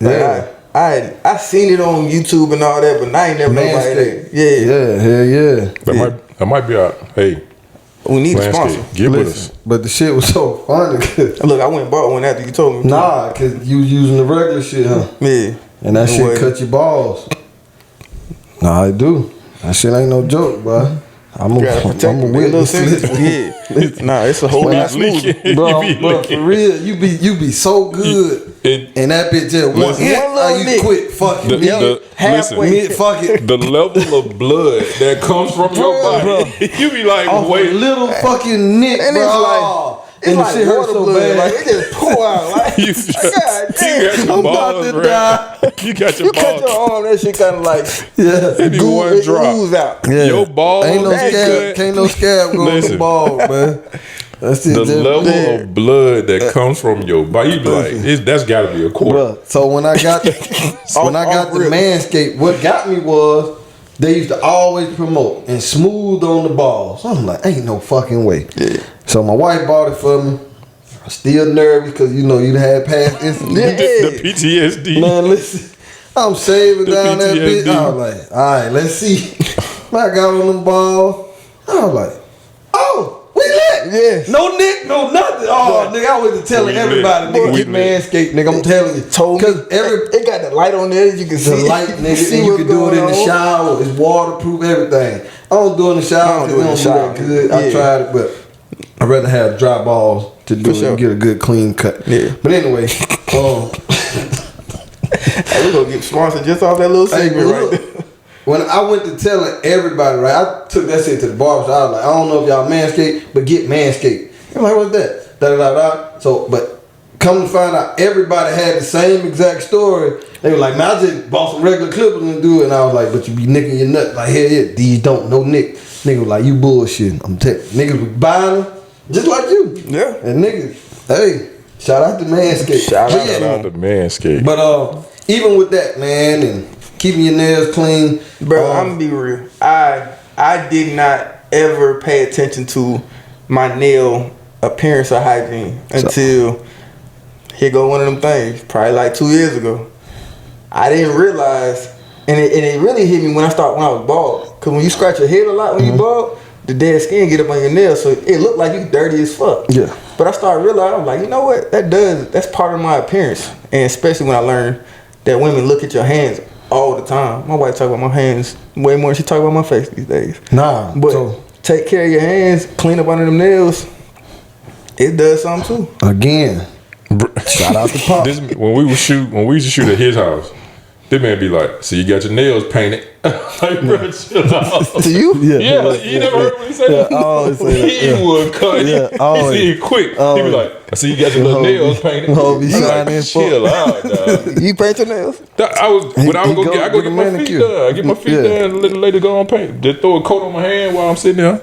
Like, I seen it on YouTube and all that, but I ain't never know about it. Yeah. Hell yeah. That might be out. Hey, We need a sponsor. Landscape, get with us. Listen, but the shit was so funny. Look, I went and bought one after you told me. Nah, cause you was using the regular shit, huh? Yeah. And that No shit way. cut your balls. Nah, I do. That shit ain't no joke, bro. I'm You gotta a protect them. They a little sensitive. Yeah. Nah, it's a whole lot smoother. Bro, for real, you be so good, and that bitch just one Listen. hit, One little you lick. quit fucking The- me. the- halfway. Mid fucking The level of blood that comes from your body, you be like, off a wait, little fucking nick, And bro. it's like and the shit hurts so bad. Like it just pour out. Like, you, God you damn. got your I'm about balls to right. die. You got your You cut balls. your arm, that shit kind of like Yeah, It be one drop. ooze out. yeah. Your balls ain't no get scab, cut. can't no scab go on the Listen. ball, man. That's it. The just- level yeah. of blood that comes from your body, you be like, that's got to be a quart. Bruh, so when I got the Off Manscaped, what got me was they used to always promote and smooth on the balls. So I'm like, ain't no fucking way. Yeah. So my wife bought it for me. I'm still nervous because you know you had past incidents. The PTSD. Man, listen, I'm saving The down that PTSD. bitch. I was like, all right, let's see. I got on them balls. I was like, oh, we lit. Yes. No nick, no nothing. Oh, nigga, I was telling We everybody, lit. nigga, We get lit. manscaped, nigga. I'm telling you. Told me. Because It got the light on there. You can see the light, nigga, see and you what's can do it in going the on. shower. It's waterproof, everything. I don't do it in the shower. I don't do it in the shower. That good. Yeah. I tried it, but I'd rather have dry balls to do For it sure. and get a good clean cut. Yeah. But anyway, Hey, we gonna get sponsored just off that little hey, segment right look, there. when I went to telling everybody, right, I took that shit to the barber shop. I was like, I don't know if y'all manscaped, but get manscaped. I'm like, what's that? Da da da da. So, but come to find out, everybody had the same exact story. They were like, man, I just bought some regular clippers and do it. And I was like, but you be nicking your nut. Like, hell yeah, these don't, no nick. Nigga was like, you bullshitting. I'm telling you, niggas was buying them just like you. Yeah. And niggas, hey, shout out to Manscaped. Shout But out yeah, to Shout out to Manscaped. but even with that, man, and keeping your nails clean, Bro, I'm gonna be real. I did not ever pay attention to my nail appearance or hygiene until here go one of them things. Probably like 2 years ago. I didn't realize, and it really hit me when I was bald. Cause when you scratch your head a lot when you bald, the dead skin get up on your nails, so it looked like you dirty as fuck. Yeah. But I started realizing, I'm like, you know what? That's part of my appearance, and especially when I learned that women look at your hands all the time. My wife talk about my hands way more than she talk about my face these days. nah, But so take care of your hands, clean up under them nails. It does something too. again, shout out to Pop. This, when we used to shoot at his house, this man be like, "So you got your nails painted?" Like, bro, chill out. To you? Yeah, you never heard me say that? I always say that, He yeah. would cut. Yeah, He always. see it quick. He Always. be like, "I see you got your little nails painted." Ho be I'm shining like, as fuck. chill out, dog. You paint your nails? I was when I He would I go get get my feet manicure. done. I get my feet Yeah. done and let the lady go on paint. Just throw a coat on my hand while I'm sitting there.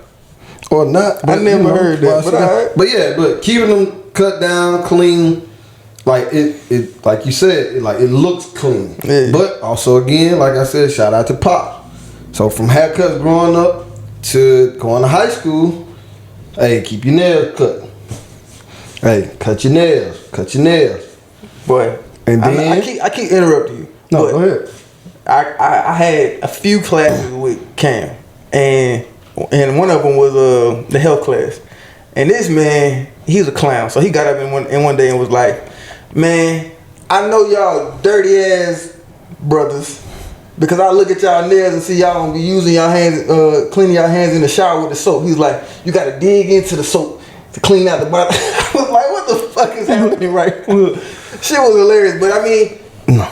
Or not. I never heard that, but alright. But yeah, but keeping them cut down, clean, like it like you said, it looks clean. Yeah. But also again, like I said, shout out to Pop. So from haircuts growing up to going to high school, hey, keep your nails cut. Hey, cut your nails. Boy. And I then- keep interrupting you. No, but go ahead. I had a few classes with Cam, and one of them was the health class. And this man, he's a clown, so he got up in one day and was like, "Man, I know y'all dirty ass brothers because I look at y'all nails and see y'all don't be using y'all hands, cleaning y'all hands in the shower with the soap." He's like, "You got to dig into the soap to clean out the bottom." I was like, "What the fuck is happening right now?" Shit was hilarious, but I mean,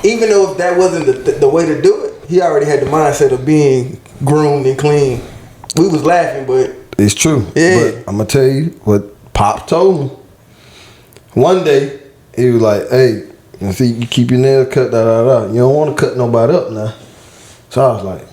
even though if that wasn't the way to do it, he already had the mindset of being groomed and clean. We was laughing, but It's true. Yeah. But I'm gonna tell you what Pop told me. One day, he was like, "Hey, you see, you keep your nails cut, da da da. You don't want to cut nobody up now." So I was like,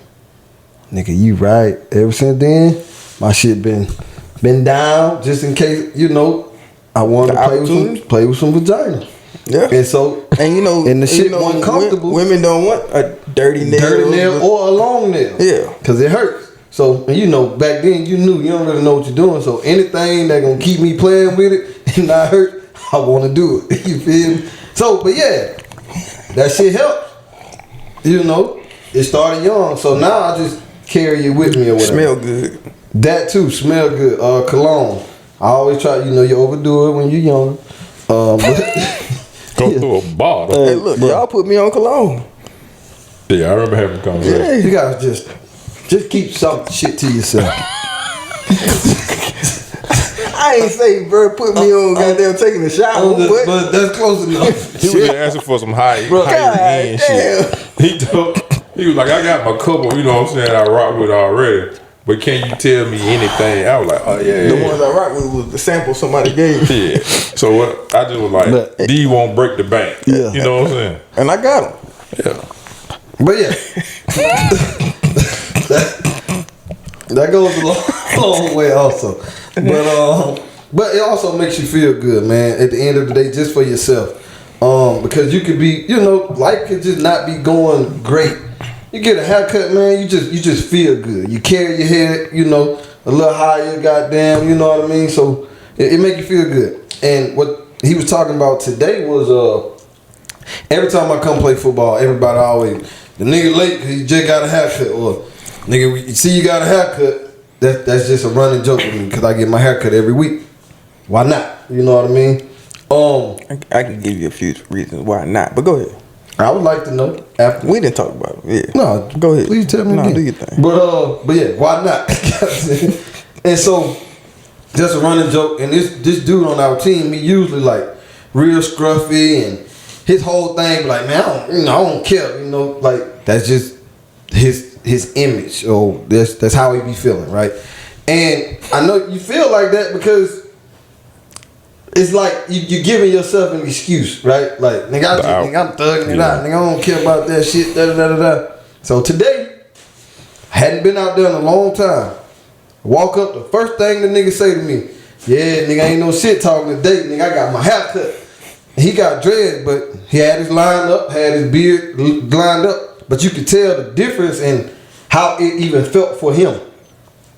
"Nigga, you right." Ever since then, my shit been down just in case, you know, I wanted The to opportunity? play with some vagina. yeah. And so, And you know, and the shit you know, wasn't comfortable. Women don't want a dirty nail. Dirty nail or a long nail. Yeah. Cause it hurts. So, and you know, back then you knew you don't really know what you're doing. So anything that gonna keep me playing with it and not hurt, I wanna do it. You feel me? So, but yeah, that shit helps. You know, it started young. So now I just carry it with me or whatever. Smell good. That too, smell good. Cologne. I always try, you know, you overdo it when you're young. But Go through a bottle. Hey, look, bro. y'all put me on cologne. Yeah, I remember having a conversation. Yeah. you gotta just keep some shit to yourself. I ain't say, bro, put me on goddamn taking a shower, but But that's close enough. He was just asking for some high God end shit. He was like, I got my couple, you know what I'm saying, I rock with already. But can you tell me anything? I was like, oh yeah. the ones I rock with was the sample somebody gave me. Yeah. So what I just was like, But- D won't break the bank. Yeah. You know what I'm saying? And I got them. Yeah. But yeah, that goes a long way also. But it also makes you feel good, man. At the end of the day, just for yourself, because you could be, you know, life could just not be going great, you get a haircut, man, you just feel good. You carry your head, you know, a little higher, goddamn, you know what I mean? So it make you feel good. And what he was talking about today was every time I come play football, everybody always, the nigga late because he just got a haircut, or nigga, you see you got a haircut, that's just a running joke with me because I get my haircut every week. Why not? You know what I mean? I can give you a few reasons why not, but go ahead. I would like to know after. We didn't talk about it. Yeah. No, Go ahead. Please tell me No, again. do your thing. But yeah, why not? And so, just a running joke. And this dude on our team, he usually like real scruffy, and his whole thing like, man, I don't care. You know, like that's just his image. Or that's how he be feeling, right? And I know you feel like that because it's like you giving yourself an excuse, right? Like, nigga, I'm thugging it out. Nigga, I don't care about that shit, da-da-da-da-da. So today, I hadn't been out there in a long time. I walk up, the first thing the nigga say to me, yeah, nigga, ain't no shit talking today. Nigga, I got my hair cut. And he got dreads, but he had his line up, had his beard lined up. But you could tell the difference in how it even felt for him.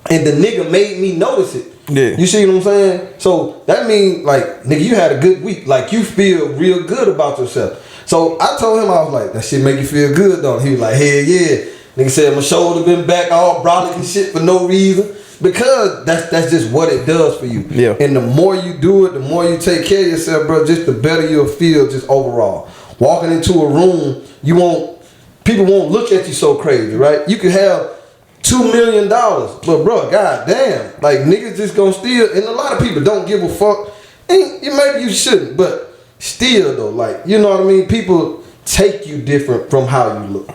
And the nigga made me notice it. Yeah. You see what I'm saying? So that means like, nigga, you had a good week. Like you feel real good about yourself. So I told him, I was like, that shit make you feel good, don't it? He was like, hell yeah. Nigga said my shoulder been back all brolic and shit for no reason. Because that's just what it does for you. Yeah. And the more you do it, the more you take care of yourself, bro, just the better you'll feel just overall. Walking into a room, people won't look at you so crazy, right? You could have $2 million, but bro, goddamn, like niggas just gonna steal, and a lot of people don't give a fuck. And maybe you shouldn't, but still though, like you know what I mean. People take you different from how you look.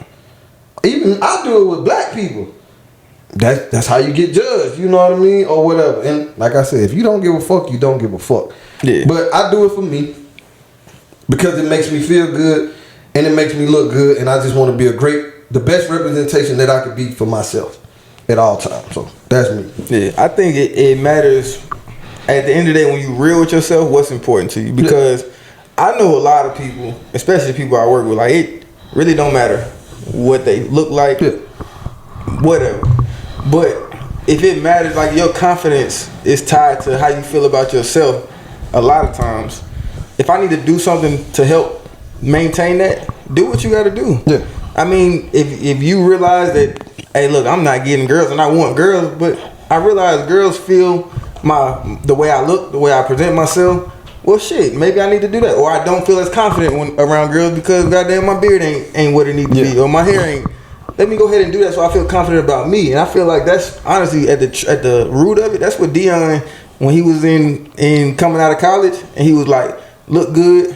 Even I do it with black people. That's how you get judged. You know what I mean, or whatever. And like I said, if you don't give a fuck, you don't give a fuck. Yeah. But I do it for me because it makes me feel good and it makes me look good, and I just want to be the best representation that I could be for myself at all times. So that's me. Yeah, I think it matters at the end of the day when you real with yourself, what's important to you. Because I know a lot of people, especially people I work with, like it really don't matter what they look like, whatever. But if it matters, like your confidence is tied to how you feel about yourself. A lot of times, if I need to do something to help maintain that, do what you got to do. Yeah. I mean, if you realize that, hey, look, I'm not getting girls and I want girls, but I realize girls feel the way I look, the way I present myself. Well, shit, maybe I need to do that, or I don't feel as confident when around girls because goddamn my beard ain't what it needs to be, or my hair ain't. Let me go ahead and do that so I feel confident about me, and I feel like that's honestly at the root of it. That's what Dion, when he was in coming out of college, and he was like, look good,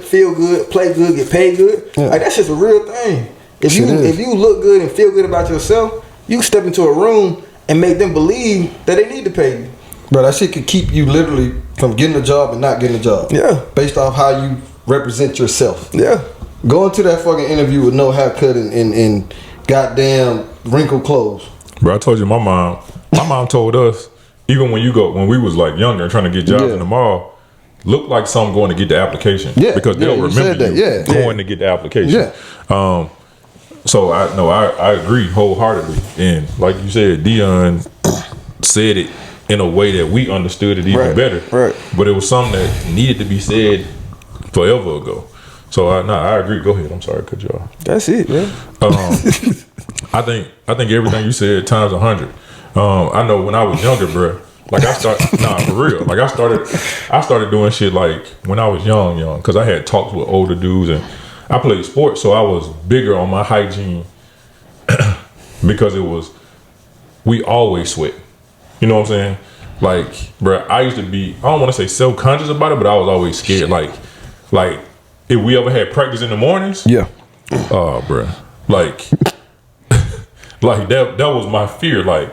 feel good, play good, get paid good. Yeah. Like that's just a real thing. If you look good and feel good about yourself, you can step into a room and make them believe that they need to pay you. Bro, that shit could keep you literally from getting a job and not getting a job. Yeah. Based off how you represent yourself. Yeah. Going to that fucking interview with no haircut and goddamn wrinkled clothes. Bro, I told you my mom told us, even when we was like younger trying to get jobs in the mall, look like something going to get the application. Yeah. Because they'll remember you going to get the application. Yeah. So I agree wholeheartedly. And like you said, Dion said it in a way that we understood it even better. Right. But it was something that needed to be said forever ago. So I agree. Go ahead. I'm sorry, I cut you off. That's it, man. I think everything you said times 100. I know when I was younger, bro. Like for real. Like I started doing shit like when I was young, because I had talks with older dudes and I played sports, so I was bigger on my hygiene because we always sweat. You know what I'm saying? Like, bro, I used to be, I don't want to say self-conscious about it, but I was always scared. Like if we ever had practice in the mornings, oh, bro, like that was my fear. Like,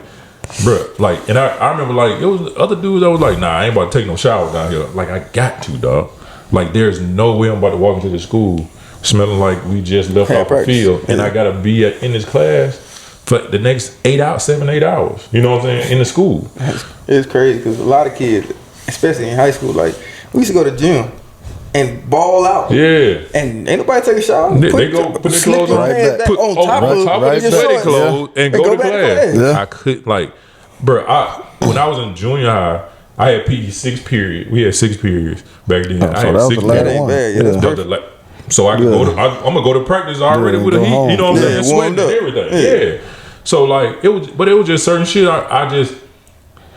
bro, like, and I remember like it was other dudes that was like, nah, I ain't about to take no shower down here. Like, I got to, dog. Like, there's no way I'm about to walk into the school smelling like we just left off the field, and I gotta be in this class for the next 8 hours. You know what I'm saying? In the school, it's crazy because a lot of kids, especially in high school, like we used to go to gym. and ball out. Yeah. And ain't nobody take a shower. They go put their slip clothes your on. pants back Put on top of their your sweaty shorts. clothes and go to back class. Yeah. I could like, bro. When I was in junior high, I had PE 6 period. We had 6 periods back then. I so had that was 6 the last That ain't one. bad. Yeah, that's Yeah. perfect. So I can go to. I'm gonna go to practice already Yeah, with a go heat. home. You know what I'm Yeah, saying? Sweating warmed and up. everything. Yeah. So like it was, but it was just certain shit. I just,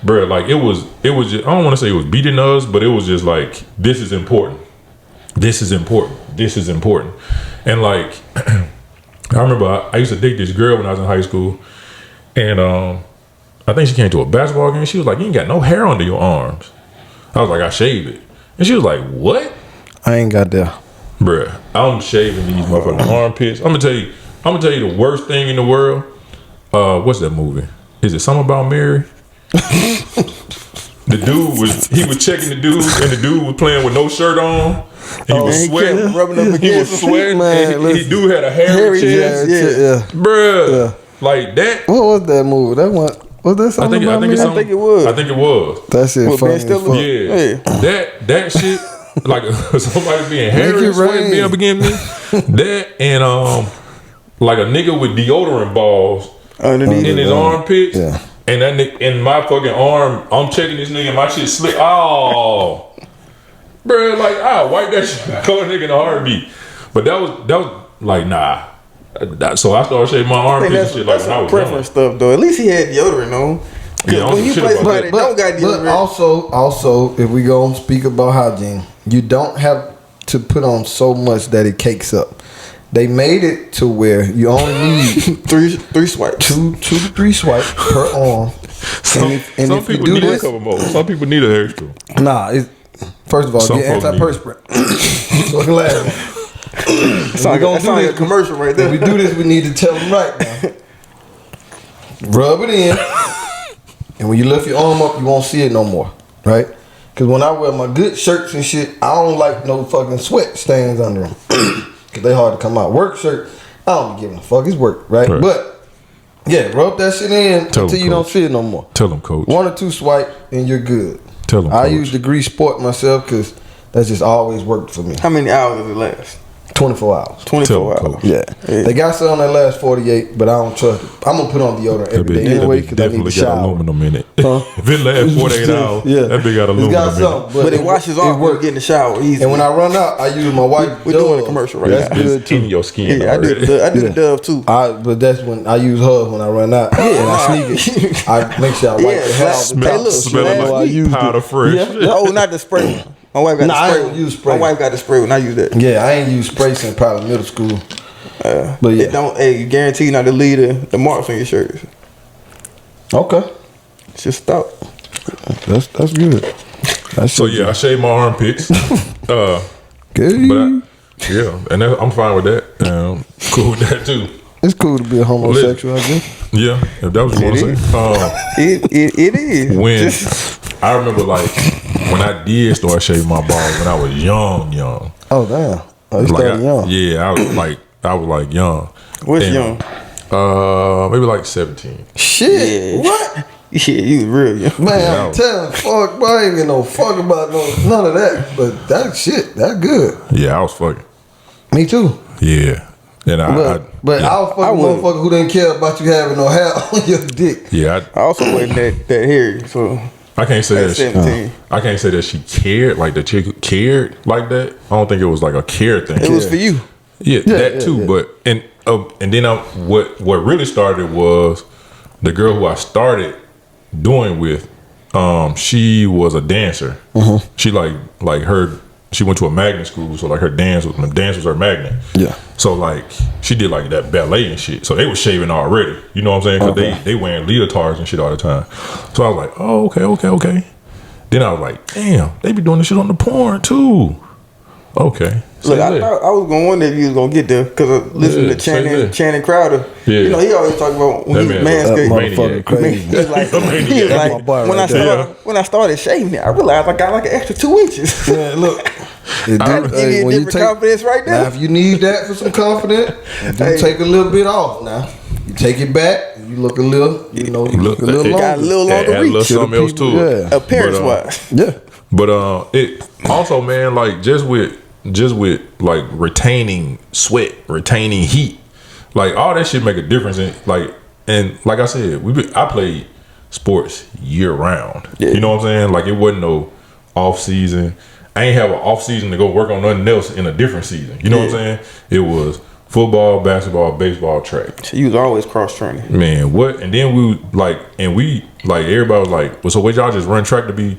bro, like it was just. I don't want to say it was beating us, but it was just like this is important. This is important. This is important. And like, I remember I used to date this girl when I was in high school, and I think she came to a basketball game. She was like, "You ain't got no hair under your arms." I was like, "I shaved it," and she was like, "What?" I ain't got there. Bruh, I'm shaving these motherfucking armpits. I'm gonna tell you the worst thing in the world. What's that movie? Is it Something About Mary? The dude was checking the dude, and the dude was playing with no shirt on. And he was sweating, rubbing up he was against sweating, Man, and listen. he dude had a hairy Hairy chest. chest. Yeah. Bruh, like that. What was that movie? That one was that I something think about me? it's something, I think it was. I think it was. That shit With funny Ben as Stiller? fuck. Yeah, that shit, like somebody being Make hairy it and sweating rain. being up against me. That and like a nigga with deodorant balls Underneath. in his armpits. Yeah. And that nigga in my fucking arm, I'm checking this nigga, and my shit slip. Oh, bro, like I wipe that shit back on a nigga in a heartbeat. But that was like nah. So I started shaving my I armpits think and shit like that's when I some was preference young. stuff though. At least he had deodorant on. Yeah, When you shit play about somebody that don't got But deodorant, also, if we go and speak about hygiene, you don't have to put on so much that it cakes up. They made it to where you only need three swipes. two to 3 swipes per arm. Some if people you do need this- a couple more. Some people need a hair screw. Nah, first of all, Some get folks need antiperspirant. So glad. Sound like a commercial right there. If we do this, we need to tell them right now. Rub it in, and when you lift your arm up, you won't see it no more, right? Because when I wear my good shirts and shit, I don't like no fucking sweat stains under them. Because they hard to come out. Work shirt, I don't be giving a fuck. It's work, right? Right. But, yeah, rub that shit in Tell until them, you don't coach. see it no more. Tell them, coach. 1 or 2 swipe, and you're good. Tell them, I coach. use the Grease Sport myself because that's just always worked for me. How many hours does it last? 24 hours. 24 Tell 'em, hours. coach. Yeah. They got some that last 48, but I don't trust it. I'm gonna put on deodorant every day anyway because I need to definitely got shower. aluminum in it. Huh? If it lasts 48 hours, Yeah. that bitch got It's aluminum got in it. something, But it washes off when you get in the shower easy. And when I run out, I use my white. We're doing a Dove. commercial right That's now. good It's in too. your skin. yeah, I do already. the Dove too. But that's when I use hers when I run out. And I sneak it. I make sure I wipe Yeah, the hell off the hey, top. look, Smelling last like week- powder fresh. Yeah. Oh, not the spray. My wife got Nah, I the spray. don't use spray. My wife got the spray when I use that. Yeah, I ain't used spray since probably middle school. But yeah, It don't. Hey, you guarantee not to leave the marks on your shirts. okay, It's just stop. that's good. That's So yeah, I shave my armpits. good. But yeah, and I'm fine with that. Cool with that too. It's cool to be a homosexual, I guess. Yeah, if that was what you want to say. It is. When Just- I remember, like when I did start shaving my balls when I was young. Oh damn! Oh, you Like started young. Yeah, I was like young. what's And, young? Maybe like 17. Shit! Yeah. What? Yeah, you real young. Man, Yeah. I'm telling, fuck, boy, I ain't get no fuck about none of that. But that shit, that good. Yeah, I was fucking. Me too. Yeah, and But yeah. I was fucking I would. motherfucker who didn't care about you having no hair on your dick. Yeah, I also wasn't that hairy, so I can't say at that. She, 17. I can't say that she cared like the chick cared like that. I don't think it was like a care thing. It was for you. Yeah, that too. yeah. But and then what really started was the girl who I started doing with. She was a dancer. She like her. She went to a magnet school, so like her dance was her magnet. Yeah. So like she did like that ballet and shit. So they was shaving already. You know what I'm saying? Because they wearing leotards and shit all the time. So I was like, oh okay. Then I was like, damn, they be doing this shit on the porn too. Okay. Look, Say I that. thought I was gonna wonder if you was gonna get there because I listened Yeah, to say Channing Crowder. Yeah. You know, he always talk about when That he man was That manscaped. maniac. motherfucker crazy. He was like, Maniac. he was That's my like boy when right I there. when I started shaving it, I realized I got like an extra 2 inches. Man, look. It That give you a different confidence right Now, there. if you need that for some confidence, you do Hey. take a little bit off now. You take it back, and you look a little, you look a little It longer. got a little Add longer a little reach. something else to it. Yeah. Appearance wise. Yeah. But it also, man, like just with like retaining sweat, retaining heat, like all that shit make a difference. And like I said, I played sports year round. Yeah. You know what I'm saying? Like it wasn't no off season. I ain't have an off season to go work on nothing else in a different season. You know what I'm saying? It was football, basketball, baseball, track. So you was always cross training. Man, what? And then we everybody was like, well, so what, y'all just run track to be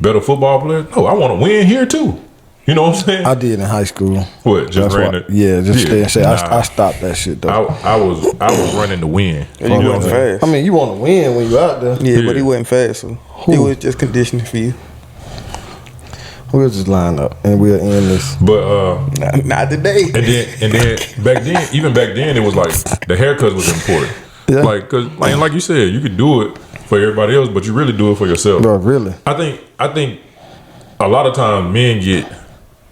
better football players? No, I want to win here too. You know what I'm saying? I did in high school. What? Just ran it? Yeah, just stay and say. Nah. I stopped that shit though. I was running to win. You wasn't fast. I mean, you want to win when you out there. Yeah, but he wasn't fast, so it was just conditioning for you. We'll just line up and we'll end this. But Not today. and then back then, it was like the haircuts was important. Yeah. Like, cause like you said, you could do it for everybody else, but you really do it for yourself. Bro, really? I think a lot of times men get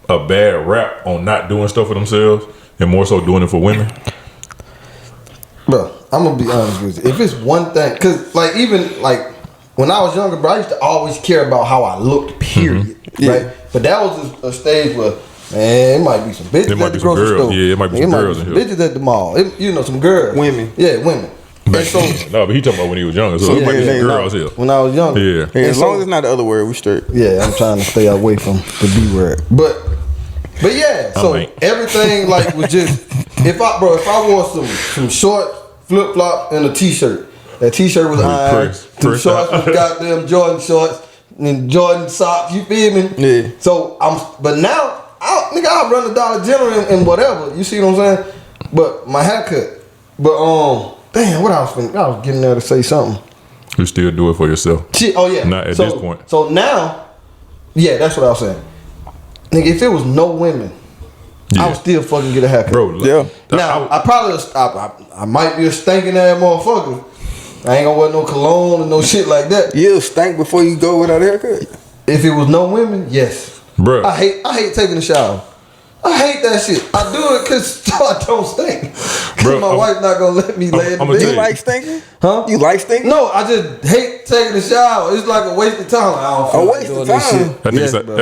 a bad rap on not doing stuff for themselves and more so doing it for women. Bro, I'm gonna be honest with you. If it's one thing, cause like even like when I was younger, bro, I used to always care about how I looked. Period. Yeah. Right. But that was a stage where, man, it might be some bitches at the grocery store. Yeah, it might be some girls in here. Bitches at the mall. Some girls. Women. Yeah, women. And so, No, but he talking about when he was younger, so it might be some girls here. when I was younger. Yeah. Hey, as so- long as it's not the other word, we straight. Yeah, I'm trying to stay away from the B word. But yeah, so ain't. everything like was just if I wore some short flip flop and a t-shirt. That t-shirt was iron. The shorts was goddamn Jordan shorts and Jordan socks. You feel me? Yeah. So but now I'll run the Dollar General and whatever. You see what I'm saying? But my haircut. But damn, what I was getting there to say something. You still do it for yourself. Shit, oh yeah. Not at this point. So now, yeah, that's what I was saying. Nigga, if it was no women, I would still fucking get a haircut. Bro, Yeah. Now I might be a stinking ass motherfucker. I ain't gonna wear no cologne and no shit like that. You'll stink before you go without a haircut. If it was no women, yes. Bro. I hate taking a shower. I hate that shit. I do it because I don't stink. Bro, My wife not gonna let me lay in the I'ma bed. tell You like stinking? Huh? You like stinking? No, I just hate taking a shower. It's like a waste of time. I don't feel A like waste doing of this time? shit. That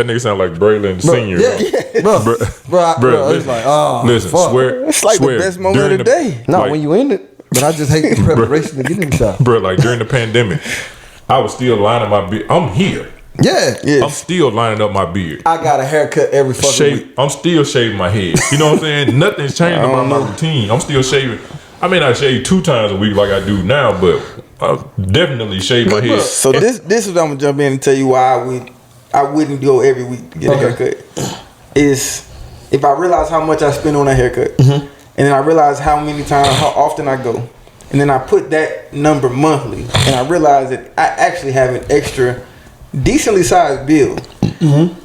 nigga sound like Braylon Bro, Senior. yeah, bro, bro, it's like, oh, listen, fuck. swear. It's like the swear, best moment during of the day. No, like, when you in it. But I just hate the preparation to get in the shower. bro, like during the pandemic, I was still lining my beard. I'm here. Yeah. Yeah. I'm still lining up my beard. I got a haircut every fucking week. I'm still shaving my head. You know what I'm saying? Nothing's changed about my routine. I'm still shaving. I may not shave 2 times a week like I do now, but I definitely shave my head. So this is what I'm gonna jump in and tell you why I wouldn't go every week to get a haircut. Is if I realize how much I spend on a haircut, and then I realize how often I go, and then I put that number monthly, and I realize that I actually have an extra, decently sized bill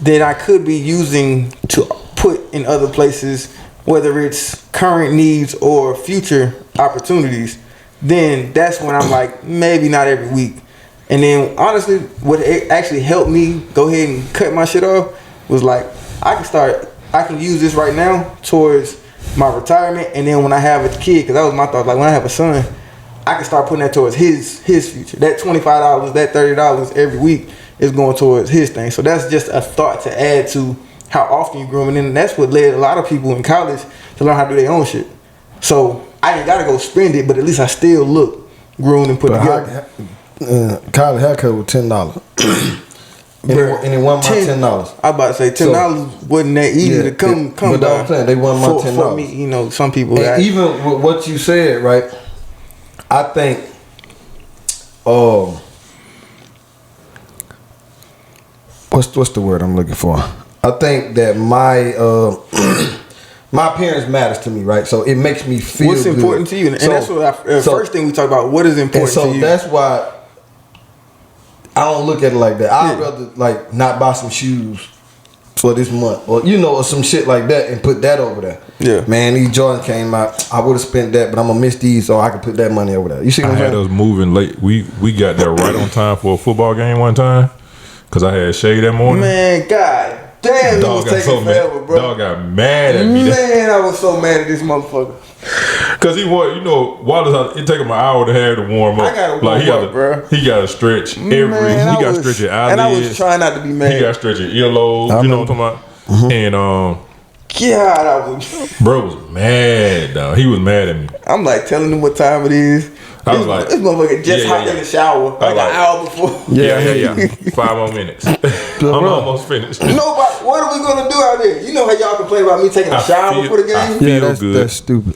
that I could be using to put in other places, whether it's current needs or future opportunities. Then that's when I'm like, maybe not every week. And then honestly, what actually helped me go ahead and cut my shit off was like, I can use this right now towards my retirement, and then when I have a kid, because that was my thought, like when I have a son, I can start putting that towards his future. That $25, that $30 every week is going towards his thing. So that's just a thought to add to how often you grooming, and that's what led a lot of people in college to learn how to do their own shit. So I ain't gotta go spend it, but at least I still look groomed and put together. College haircut was $10. And it wasn't my $10. I about to say $10 wasn't that easy to come but by. I'm saying they wasn't my $10. For me, you know, some people. And even with what you said, right? I think, what's the word I'm looking for? I think that my my appearance matters to me, right? So it makes me feel. What's important to you, and that's what first thing we talk about. What is important to you? So that's why I don't look at it like that. I'd rather like not buy some shoes for this month, or or some shit like that, and put that over there. Yeah, man, these Jordans came out. I would have spent that, but I'm gonna miss these, so I can put that money over there. You see what I'm saying? I had us moving late. We got there right on time for a football game one time, cause I had shade that morning. Man, god damn, it was taking forever, bro. Dog got mad at me. Man, I was so mad at this motherfucker. Cause he want, you know, Wallace. It take him an hour to have to warm up. I gotta warm up, bro. He got to stretch every. Man, he got to stretch your eyelids. And I was trying not to be mad. He got to stretch your earlobes. You know what I'm talking about? And God, I was. bro was mad, dog. He was mad at me. I'm like telling him what time it is. I was like, this motherfucker just hopped in the shower like an hour before. Yeah. 5 more minutes. I'm almost finished. Nobody. What are we gonna do out there? You know how y'all complain about me taking a shower before the game? I feel that's, good. That's stupid.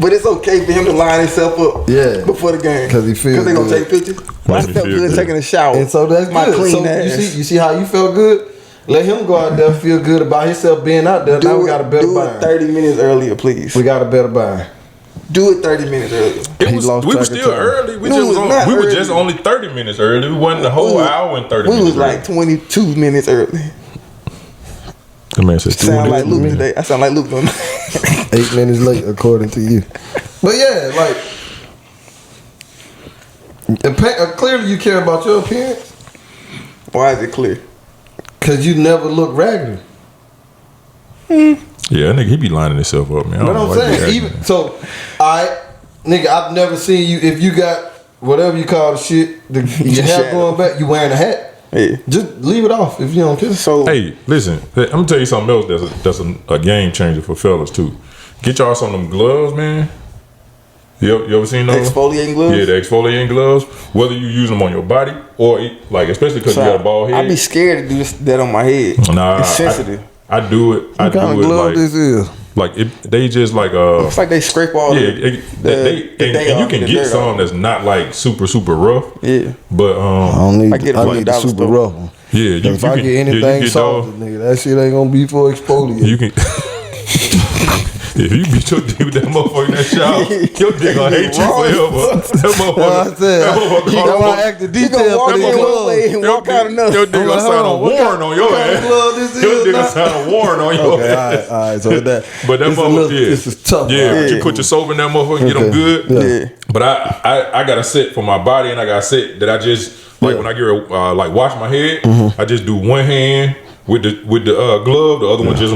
But it's okay for him to line himself up before the game. Because he feels Because they gonna good. take pictures. I felt good taking a shower. And so that's my good. clean So ass. you see how you felt good? Let him go out there, feel good about himself being out there. Now we got a better do buy. it 30 minutes earlier, please. We got a better buy. Do it 30 minutes earlier. We were still early. We were just only 30 minutes early. We wasn't the whole hour and 30 minutes. We was like 22 minutes early. The man says Sound like Luke today. I sound like Luke on 8 minutes late, according to you. But yeah, like clearly you care about your appearance. Why is it clear? Cause you never look raggedy. Yeah, nigga, he be lining himself up, man. But I'm saying, even so, nigga, I've never seen you if you got whatever you call the shit, your hair going back, you wearing a hat. Yeah. Just leave it off if you don't care. So hey, listen, I'm gonna tell you something else that's a game changer for fellas too. Get y'all some of them gloves, man. You ever seen those? Exfoliating gloves? Yeah, the exfoliating gloves. Whether you use them on your body or like, especially because you got a bald head. I be scared to do that on my head. Nah, it's sensitive. I do it. What kind of glove this is? Like they just like It's like they scrape all and you can get some that's not like super rough. Yeah. But I need get the $100 super store. rough one. yeah, If I get anything salted, nigga, that shit ain't gonna be for exfoliate. you can. If you beat your dick with that motherfucker in that shower, your dick gonna hate you forever. That motherfucker. That one act the detail walk for in the one glove. way and walk out another. Your dick gonna sound worn on your ass. Your dick gonna sound worn on your Okay, ass. all right. So that, But that motherfucker, this is tough. Yeah, right? you put your soap in that motherfucker and get them good. Yeah. But I got a set for my body, and I got a set that I just like when I get like wash my head. I just do one hand with the glove, the other one just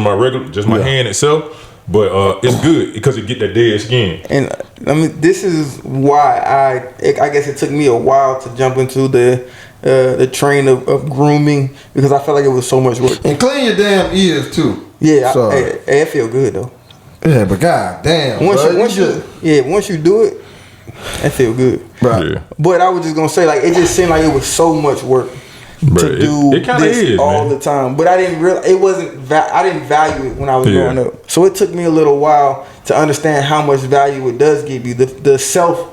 my hand itself. But it's good because it get that dead skin. And I mean, this is why I guess it took me a while to jump into the train of grooming, because I felt like it was so much work. And clean your damn ears too. Yeah, it feel good though. Yeah, but god damn. Once you do it, it feel good. Right. Yeah. But I was just gonna say, like, it just seemed like it was so much work to do it kinda this is, all man. the time. But I didn't realize it wasn't. I didn't value it when I was growing up. So it took me a little while to understand how much value it does give you. The self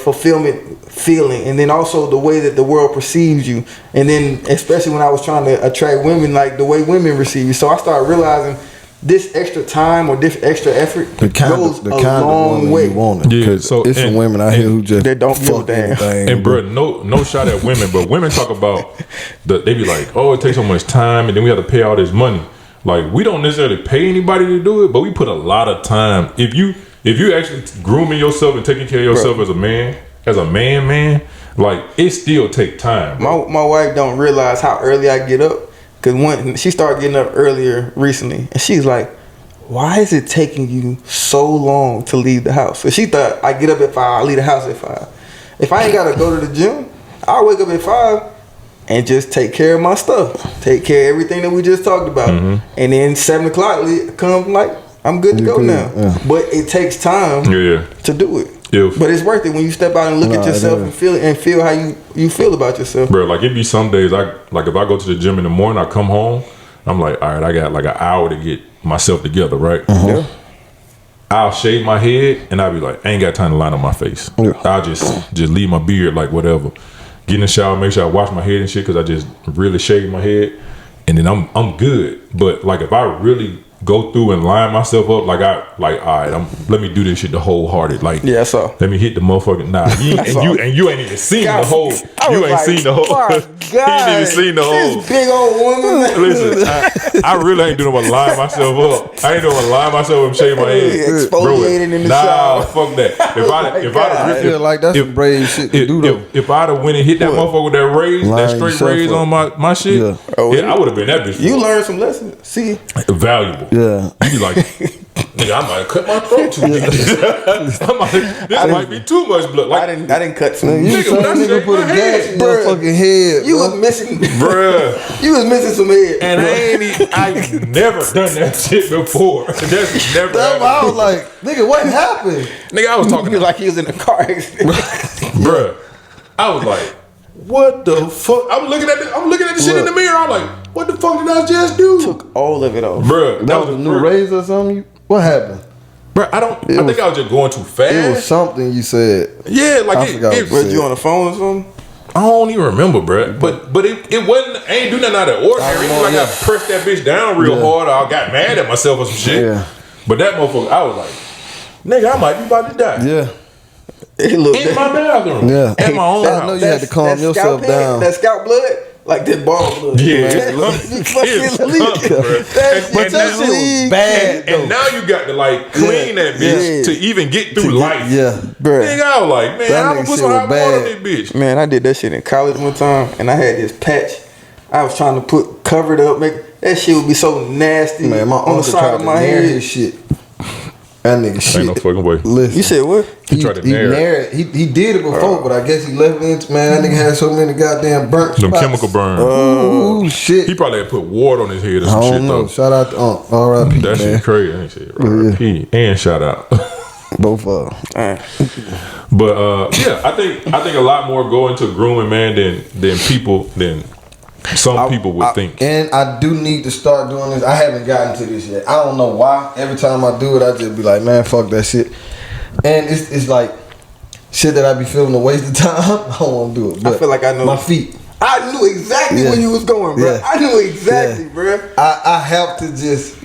fulfillment feeling, and then also the way that the world perceives you, and then especially when I was trying to attract women, like the way women receive you. So I started realizing this extra time or this extra effort goes a long way. You want it, Yeah, so it's some women out here who just they don't give a damn. anything. And bro, no shot at women, but women talk about they be like, oh, it takes so much time, and then we have to pay all this money. Like, we don't necessarily pay anybody to do it, but we put a lot of time. If you actually grooming yourself and taking care of yourself as a man, like, it still take time. My wife don't realize how early I get up, because when she started getting up earlier recently, and she's like, why is it taking you so long to leave the house? So she thought I get up at 5, I leave the house at 5. If I ain't gotta go to the gym, I'll wake up at 5 and just take care of my stuff, take care of everything that we just talked about, and then 7 o'clock come, like, I'm good to go now. Yeah. But it takes time to do it. But it's worth it when you step out and look at yourself and feel how you feel about yourself. Bro, like, it be some days if I go to the gym in the morning, I come home, I'm like, all right, I got like an hour to get myself together, right? Yeah. I'll shave my head and I'll be like, I ain't got time to line up my face. Yeah. I'll just leave my beard, like, whatever. Get in the shower, make sure I wash my head and shit, because I just really shave my head, and then I'm good. But like, if I really go through and line myself up, all right, let me do this shit the wholehearted. Like, yeah, so let me hit the motherfucking you ain't even seen the whole. You ain't seen the whole. You ain't even seen the whole. This big old woman. Listen, I really ain't doing but line myself up. I ain't doing but line myself up and shave my head. Exfoliating in the shower. Fuck that. I feel like that's some brave shit to do though. If I'd have went and hit that motherfucker with that straight raise on my shit, I would have been that bitch. You learned some lessons. See, valuable. Yeah. You be like, nigga, nigga, I might have cut my throat too deep. This might be too much blood. Like, I didn't cut some. You Nigga, same when I nigga shake put a my gas head, in your fucking head. You bro. was missing, bruh. You was missing some head. And I've never done that shit before. That's never That's why I was happened. like, nigga, what happened? Nigga, I was He talking was like he was in a car accident. bruh. I was like, what the fuck? I'm looking at the shit in the mirror. I'm like, what the fuck did I just do? Took all of it off. Bruh, That was a new razor or something? What happened? Bruh, I think I was just going too fast. It was something you said. Yeah, like I forgot what Was you on the phone or something? I don't even remember, bruh. But it wasn't. I ain't do nothing out of the ordinary. It was like I pressed that bitch down real hard. Or I got mad at myself or some shit. Yeah. But that motherfucker, I was like, nigga, I might be about to die. Yeah. It looked In my bathroom. Yeah. In my own I know house. you had to calm that yourself scalp down. That scalp blood, like that ball blood. Yeah, You fucking it's leak. coming, bruh. That But And that now- shit was bad, And now you got to like clean that bitch to even get through life. Yeah. Bruh. Nigga, I was like, man, That I'm nigga gonna put shit some was hot water on bad. this bitch. Man, I did that shit in college one time, and I had this patch. I was trying to cover it up, make that shit would be so nasty. Man, my on the uncle side tried of to my nair head. his shit. That nigga shit. Ain't no fucking way. Listen. You said what? He tried to he nair it. nair it. He did it before, but I guess he left it. Man, that nigga had so many goddamn burnt Them spots. chemical burns. Ooh, shit. He probably had put water on his head or I some don't shit know. though. Shout out to R.I.P. That man. shit crazy. I ain't say R.I.P. and shout out. Both of them. But yeah, I think a lot more go into grooming, man, than some people would think. And I do need to start doing this. I haven't gotten to this yet. I don't know why. Every time I do it, I just be like, man, fuck that shit. And it's like shit that I be feeling a waste of time. I don't want to do it. But I feel like I know my feet. I knew exactly Yeah. where you was going, bro. Yeah. I knew exactly, bro. I have to just.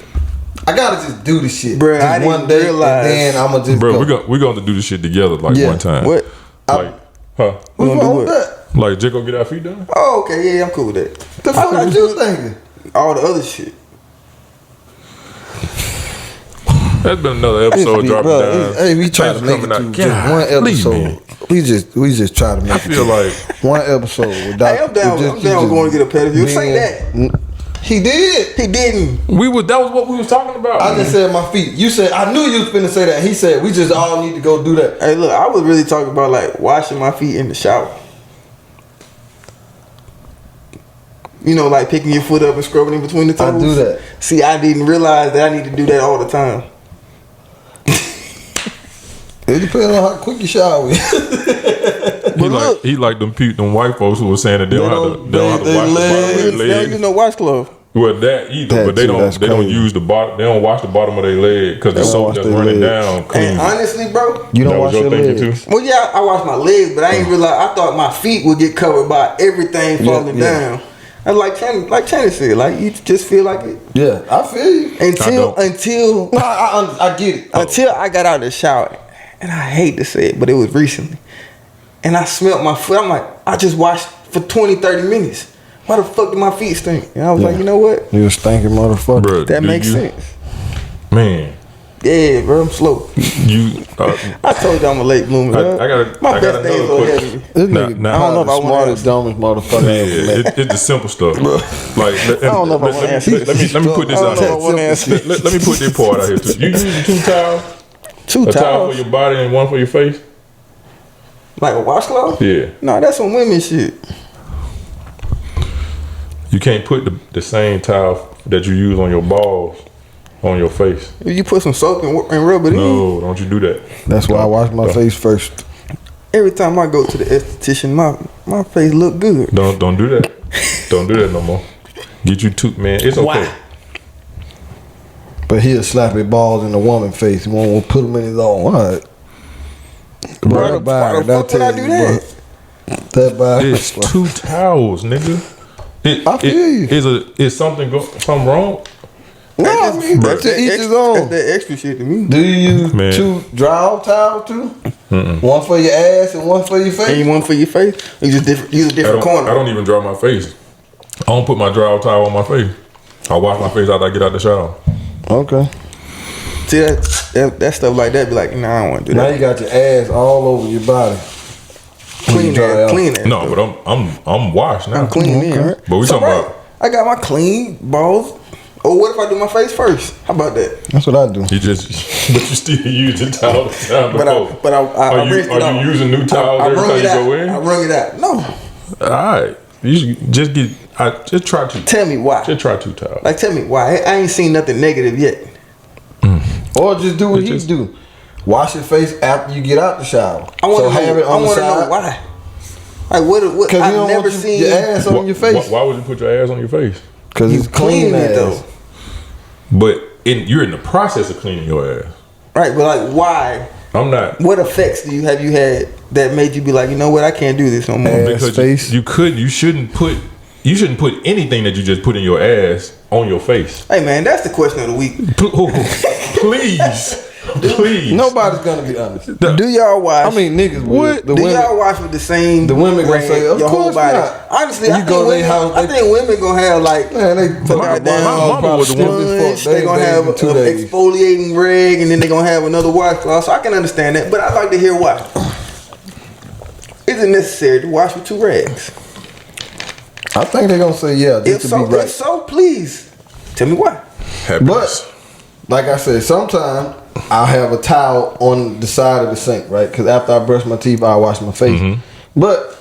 I gotta just do this shit. Bruh, just I didn't one day, realize. and then I'ma just Bro, go. we're going to do this shit together like Yeah. one time. What? Like, huh? What's gonna do wrong with what? that? Like, Jake gonna get our feet done? Oh, okay, yeah, I'm cool with that. The fuck are you thinking? All the other shit. That's been another episode dropping down. Hey, we try to make it Coming to out. just one Golly, episode. man. We just try to make I it feel to like one episode without. Hey, I'm down. I'm down going to get a pedicure. Say that. He did. He didn't. that was what we was talking about. I just said my feet. You said I knew you was finna say that. He said we just all need to go do that. Hey, look, I was really talking about like washing my feet in the shower. You know, like picking your foot up and scrubbing in between the toes. I do that. See, I didn't realize that I need to do that all the time. It depends on how quick you shower. he like them white folks who were saying that they don't have to wash the bottom of their They don't use leg. no washcloth. Well, that either, That but they too, that's don't crazy. use the bottom. They don't wash the bottom of their leg because the They don't soap wash just their running legs. down clean. And honestly, bro, You That don't was wash your your thinking legs. too? well, yeah, I wash my legs, but I ain't realize. I thought my feet would get covered by everything falling yeah. down. And like Channing said, like you just feel like it Yeah, I feel you. until No, I get it. until I got out of the shower, and I hate to say it, but it was recently, and I smelled my foot. I'm like, I just washed for 20, 30 minutes. Why the fuck do my feet stink? And I was like, you know what? You a stinking motherfucker. Bro, That do makes you- sense. Man, Yeah, bro, I'm slow. you. I told you I'm a late bloomer. My best days are ahead of me. This Nah, nigga nah. I don't know if I the wanna smartest, dumbest motherfucker Yeah, ever met. it's the simple stuff. Like, I don't know if I wanna answer let me put this I don't out know if I wanna here. answer. Let me put this part out here too. You use 2 towels, Two a towel towels, for your body and one for your face. like a washcloth. Yeah, No, that's some women shit. you can't put the same towel that you use on your balls on your face. If you put some soap and rub it in. No, don't you do that. That's why I wash my face first. Every time I go to the esthetician, my face look good. Don't do that. Don't do that no more. Get you 2, man. It's okay. Why? But he'll slap his balls in the woman face. He won't put them in his own. All right. Why the fuck would I do that? That bad. It's 2 towels, nigga. I feel you. Is something wrong? No, I mean, that's to each his own. That's that extra shit to me. Do you use Man. 2 dry towels too? One for your ass and one for your face? And one for your face. You just use a different corner. I don't even dry my face. I don't put my dry towel on my face. I wash my face after I get out the shower. Okay. See that stuff like that be like, nah, I don't want to do Now that. you got your ass all over your body. Clean dry that, out. clean that. No, but I'm washed now. I'm clean in, right? But we talking right, about I got my clean balls. Or what if I do my face first? How about that? That's what I do. You just, but you still use the towel all the time before. But I rinsed it Are off. you using new towels I every wrung time it you out. go in? I wrung it out. No. All right. You should just get. Just try two. Tell me why. Just try 2 towels. Like, tell me why. I ain't seen nothing negative yet. Or just do what he do. Wash your face after you get out the shower. I want to have it on the know side. why. Like, what? Because you I've don't never want seen your ass on your face. Why would you put your ass on your face? Because you it's clean clean it ass. though. But you're in the process of cleaning your ass. Right, but like, why? I'm not. What effects you had that made you be like, you know what, I can't do this no more? Ass Because face. you shouldn't put anything that you just put in your ass on your face. Hey man, that's the question of the week. Please. Nobody's gonna be honest. Do y'all wash? I mean, niggas. What? The do women, y'all wash with the same? The women gonna rag say, of your whole course body. not. Honestly, You I go think to their women. house, I think women gonna have like. man, they For goddamn, my mama was the one. sponge, they gonna have an 2 days. exfoliating rag, and then they gonna have another washcloth. So I can understand that, but I'd like to hear why. Is it necessary to wash with 2 rags? I think they're gonna say yeah, If just to so, be right. if so, please tell me why. Happiness. Like I said, sometimes I'll have a towel on the side of the sink, right? Because after I brush my teeth, I wash my face. Mm-hmm. But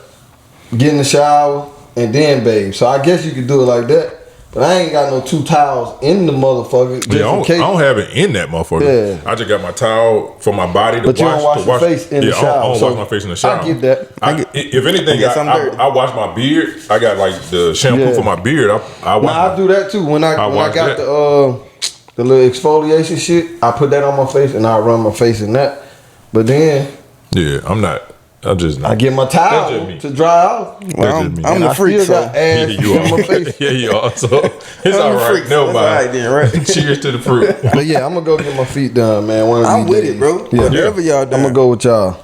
get in the shower and then bathe. So I guess you could do it like that. But I ain't got no 2 towels in the motherfucker. Just Yeah, in case. I don't have it in that motherfucker. Yeah. I just got my towel for my body to But you wash. don't wash to your face in the I shower, don't so wash my face in the shower. I get that. If anything, I guess I'm dirty. I wash my beard. I got like the shampoo Yeah. for my beard. I wash. Now I do that too. When I wash got that. the little exfoliation shit, I put that on my face and I run my face in that. But then Yeah, I'm not. I'm just not. I get my That's just towel me. to dry off. That's Well, just me. I'm And the I freak, still so got ass Yeah, you in my are. face. Yeah, you are. So it's I'm all the right. freak, so Never it's all right mind. then, right? Cheers to the fruit. But yeah, I'm gonna go get my feet done, man. One of I'm these with days. it, bro. Yeah. Whatever y'all I'm do. gonna go with y'all.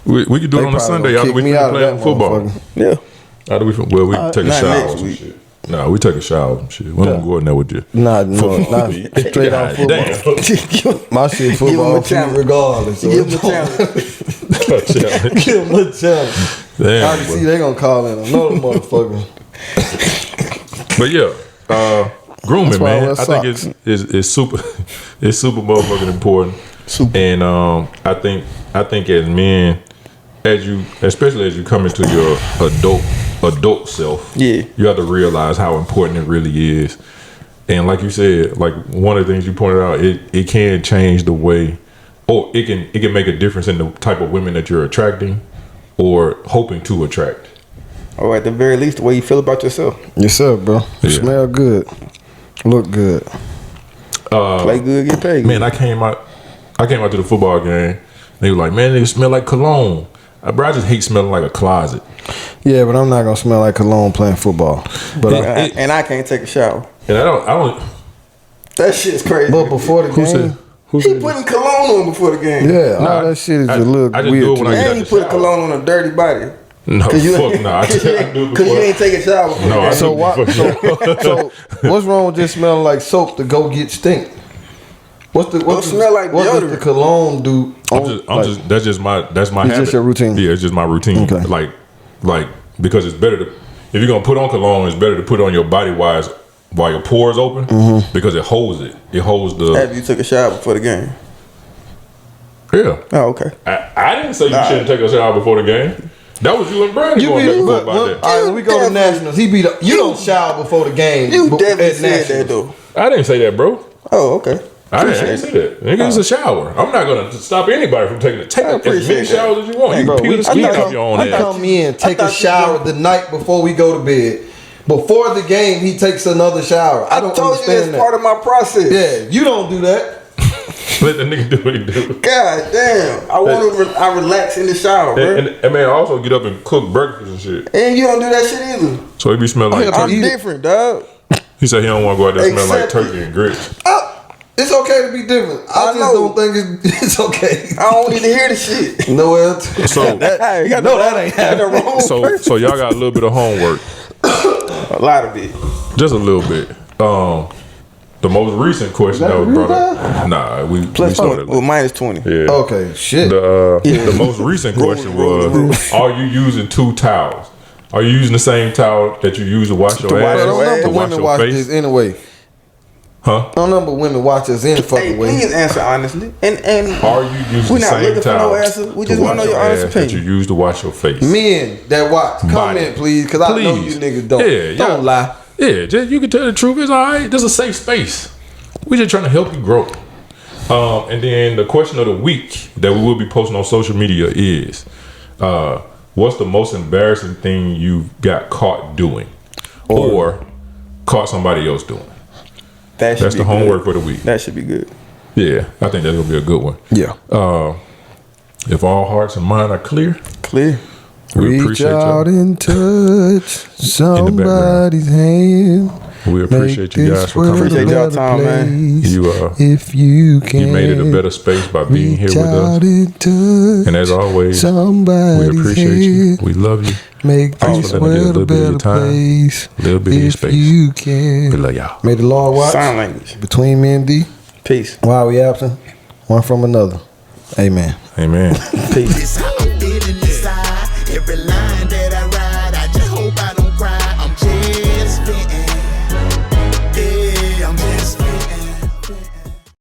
We could do it They on a probably Sunday gonna after kick we me finish out of playing that football. motherfucker. Yeah. After we take a Not shower next and week. shit. Nah, we take a shower and shit. We don't go in there with you. Nah, no, not straight off football. Damn. My shit Give 'em football a feet challenge. regardless. So Give them a challenge. Give 'em a challenge. I Damn. already see they gonna call in another motherfucker. But yeah, grooming, That's why I man. wear I think socks. it's super it's super motherfucking important. Super. And I think as men, especially as you come into your adult self, Yeah. you have to realize how important it really is. And like you said, like one of the things you pointed out, it can change the way, or it can make a difference in the type of women that you're attracting or hoping to attract. Or at the very least, the way you feel about yourself. Yes, sir, bro. You Yeah. smell good. Look good. Play good, get paid. Man, I came out to the football game. They were like, man, they smell like cologne. Bro, I just hate smelling like a closet. Yeah, but I'm not gonna smell like cologne playing football. But And I can't take a shower. And I don't. That shit's crazy. but before the Who game, said? Who He said? putting cologne on before the game. yeah, Nah, all that shit is I a little just do weird it to when I me. get out And you the put shower. cologne on a dirty body. No, Cause you, fuck nah. I do it Cause you before. ain't take a shower before No, the I game. So took what? before. So what's wrong with just smelling like soap to go get stink? What's Don't smell like what does the deodorant. cologne do? That's my It's habit. just your routine. Yeah, it's just my routine. Okay. Like because it's better to, if you're gonna put on cologne, it's better to put it on your body while your pores open because it holds it. It holds the. After you took a shower before the game. Yeah. Oh, okay. I didn't say you shouldn't take a shower before the game. That was you and Brandon You going be back and forth but, about that. all right, when we go to nationals. He be the you don't shower before the game. You but definitely at said that nationals. though. I didn't say that, bro. Oh, okay. I didn't say that. Nigga, it's a shower. I'm not gonna stop anybody from taking it. Take as appreciate many that. showers as you want. You Bro, can peel we the skin I off your own he ass. come in, take a thought you shower were- the night before we go to bed. Before the game, he takes another shower. I don't told you understand that's that. part of my process. Yeah, you don't do that. Let the nigga do what he do. God damn. I relax in the shower, bro. And man, also get up and cook breakfast and shit. And you don't do that shit either. So he be smelling like I'm I'm turkey. different, dog. He said he don't want to go out there and smell like Accept turkey and grits. It's okay to be different. I just know. don't think it's okay. I don't need to hear the shit. No else. So Hey, you No, that ain't got the wrong person. so y'all got a little bit of homework, A lot of it. just a little bit. The most recent question that was brought up. Nah, we started. Well, minus 20. Yeah. Okay, shit. The most recent question was: are you using 2 towels? Are you using the same towel that you use to wash your wash ass? I don't know if to the wash women your watch face? this anyway. Huh? No number of women watch us any fucking Hey, way. please answer honestly. And Are you using we're the not same looking for no towels answer. We to just want to wash know your honest ass that you opinion. use to wash your face? Men that watch, comment please, because I know you niggas don't. Yeah, Don't lie. Yeah, just, you can tell the truth. It's all right. This is a safe space. We just trying to help you grow. And then the question of the week that we will be posting on social media is, what's the most embarrassing thing you got caught doing or caught somebody else doing? That's the homework for the week. That should be good. Yeah, I think that's gonna be a good one. Yeah. If all hearts and minds are clear, we Reach appreciate out y'all. and touch somebody's hand. We appreciate you guys for coming. Appreciate y'all time, man. If you can, you made it a better space by being here reach with us. out and touch And as always, somebody's we appreciate you. hand. We love you. Make Thanks this for letting us get a world little a bit of your better time, place. a little bit of your If space. you can. We love y'all. May the Lord watch Sign language. between me and D. Peace. While we absent, one from another. Amen. Amen. Peace. This how I'm feeling inside. Every line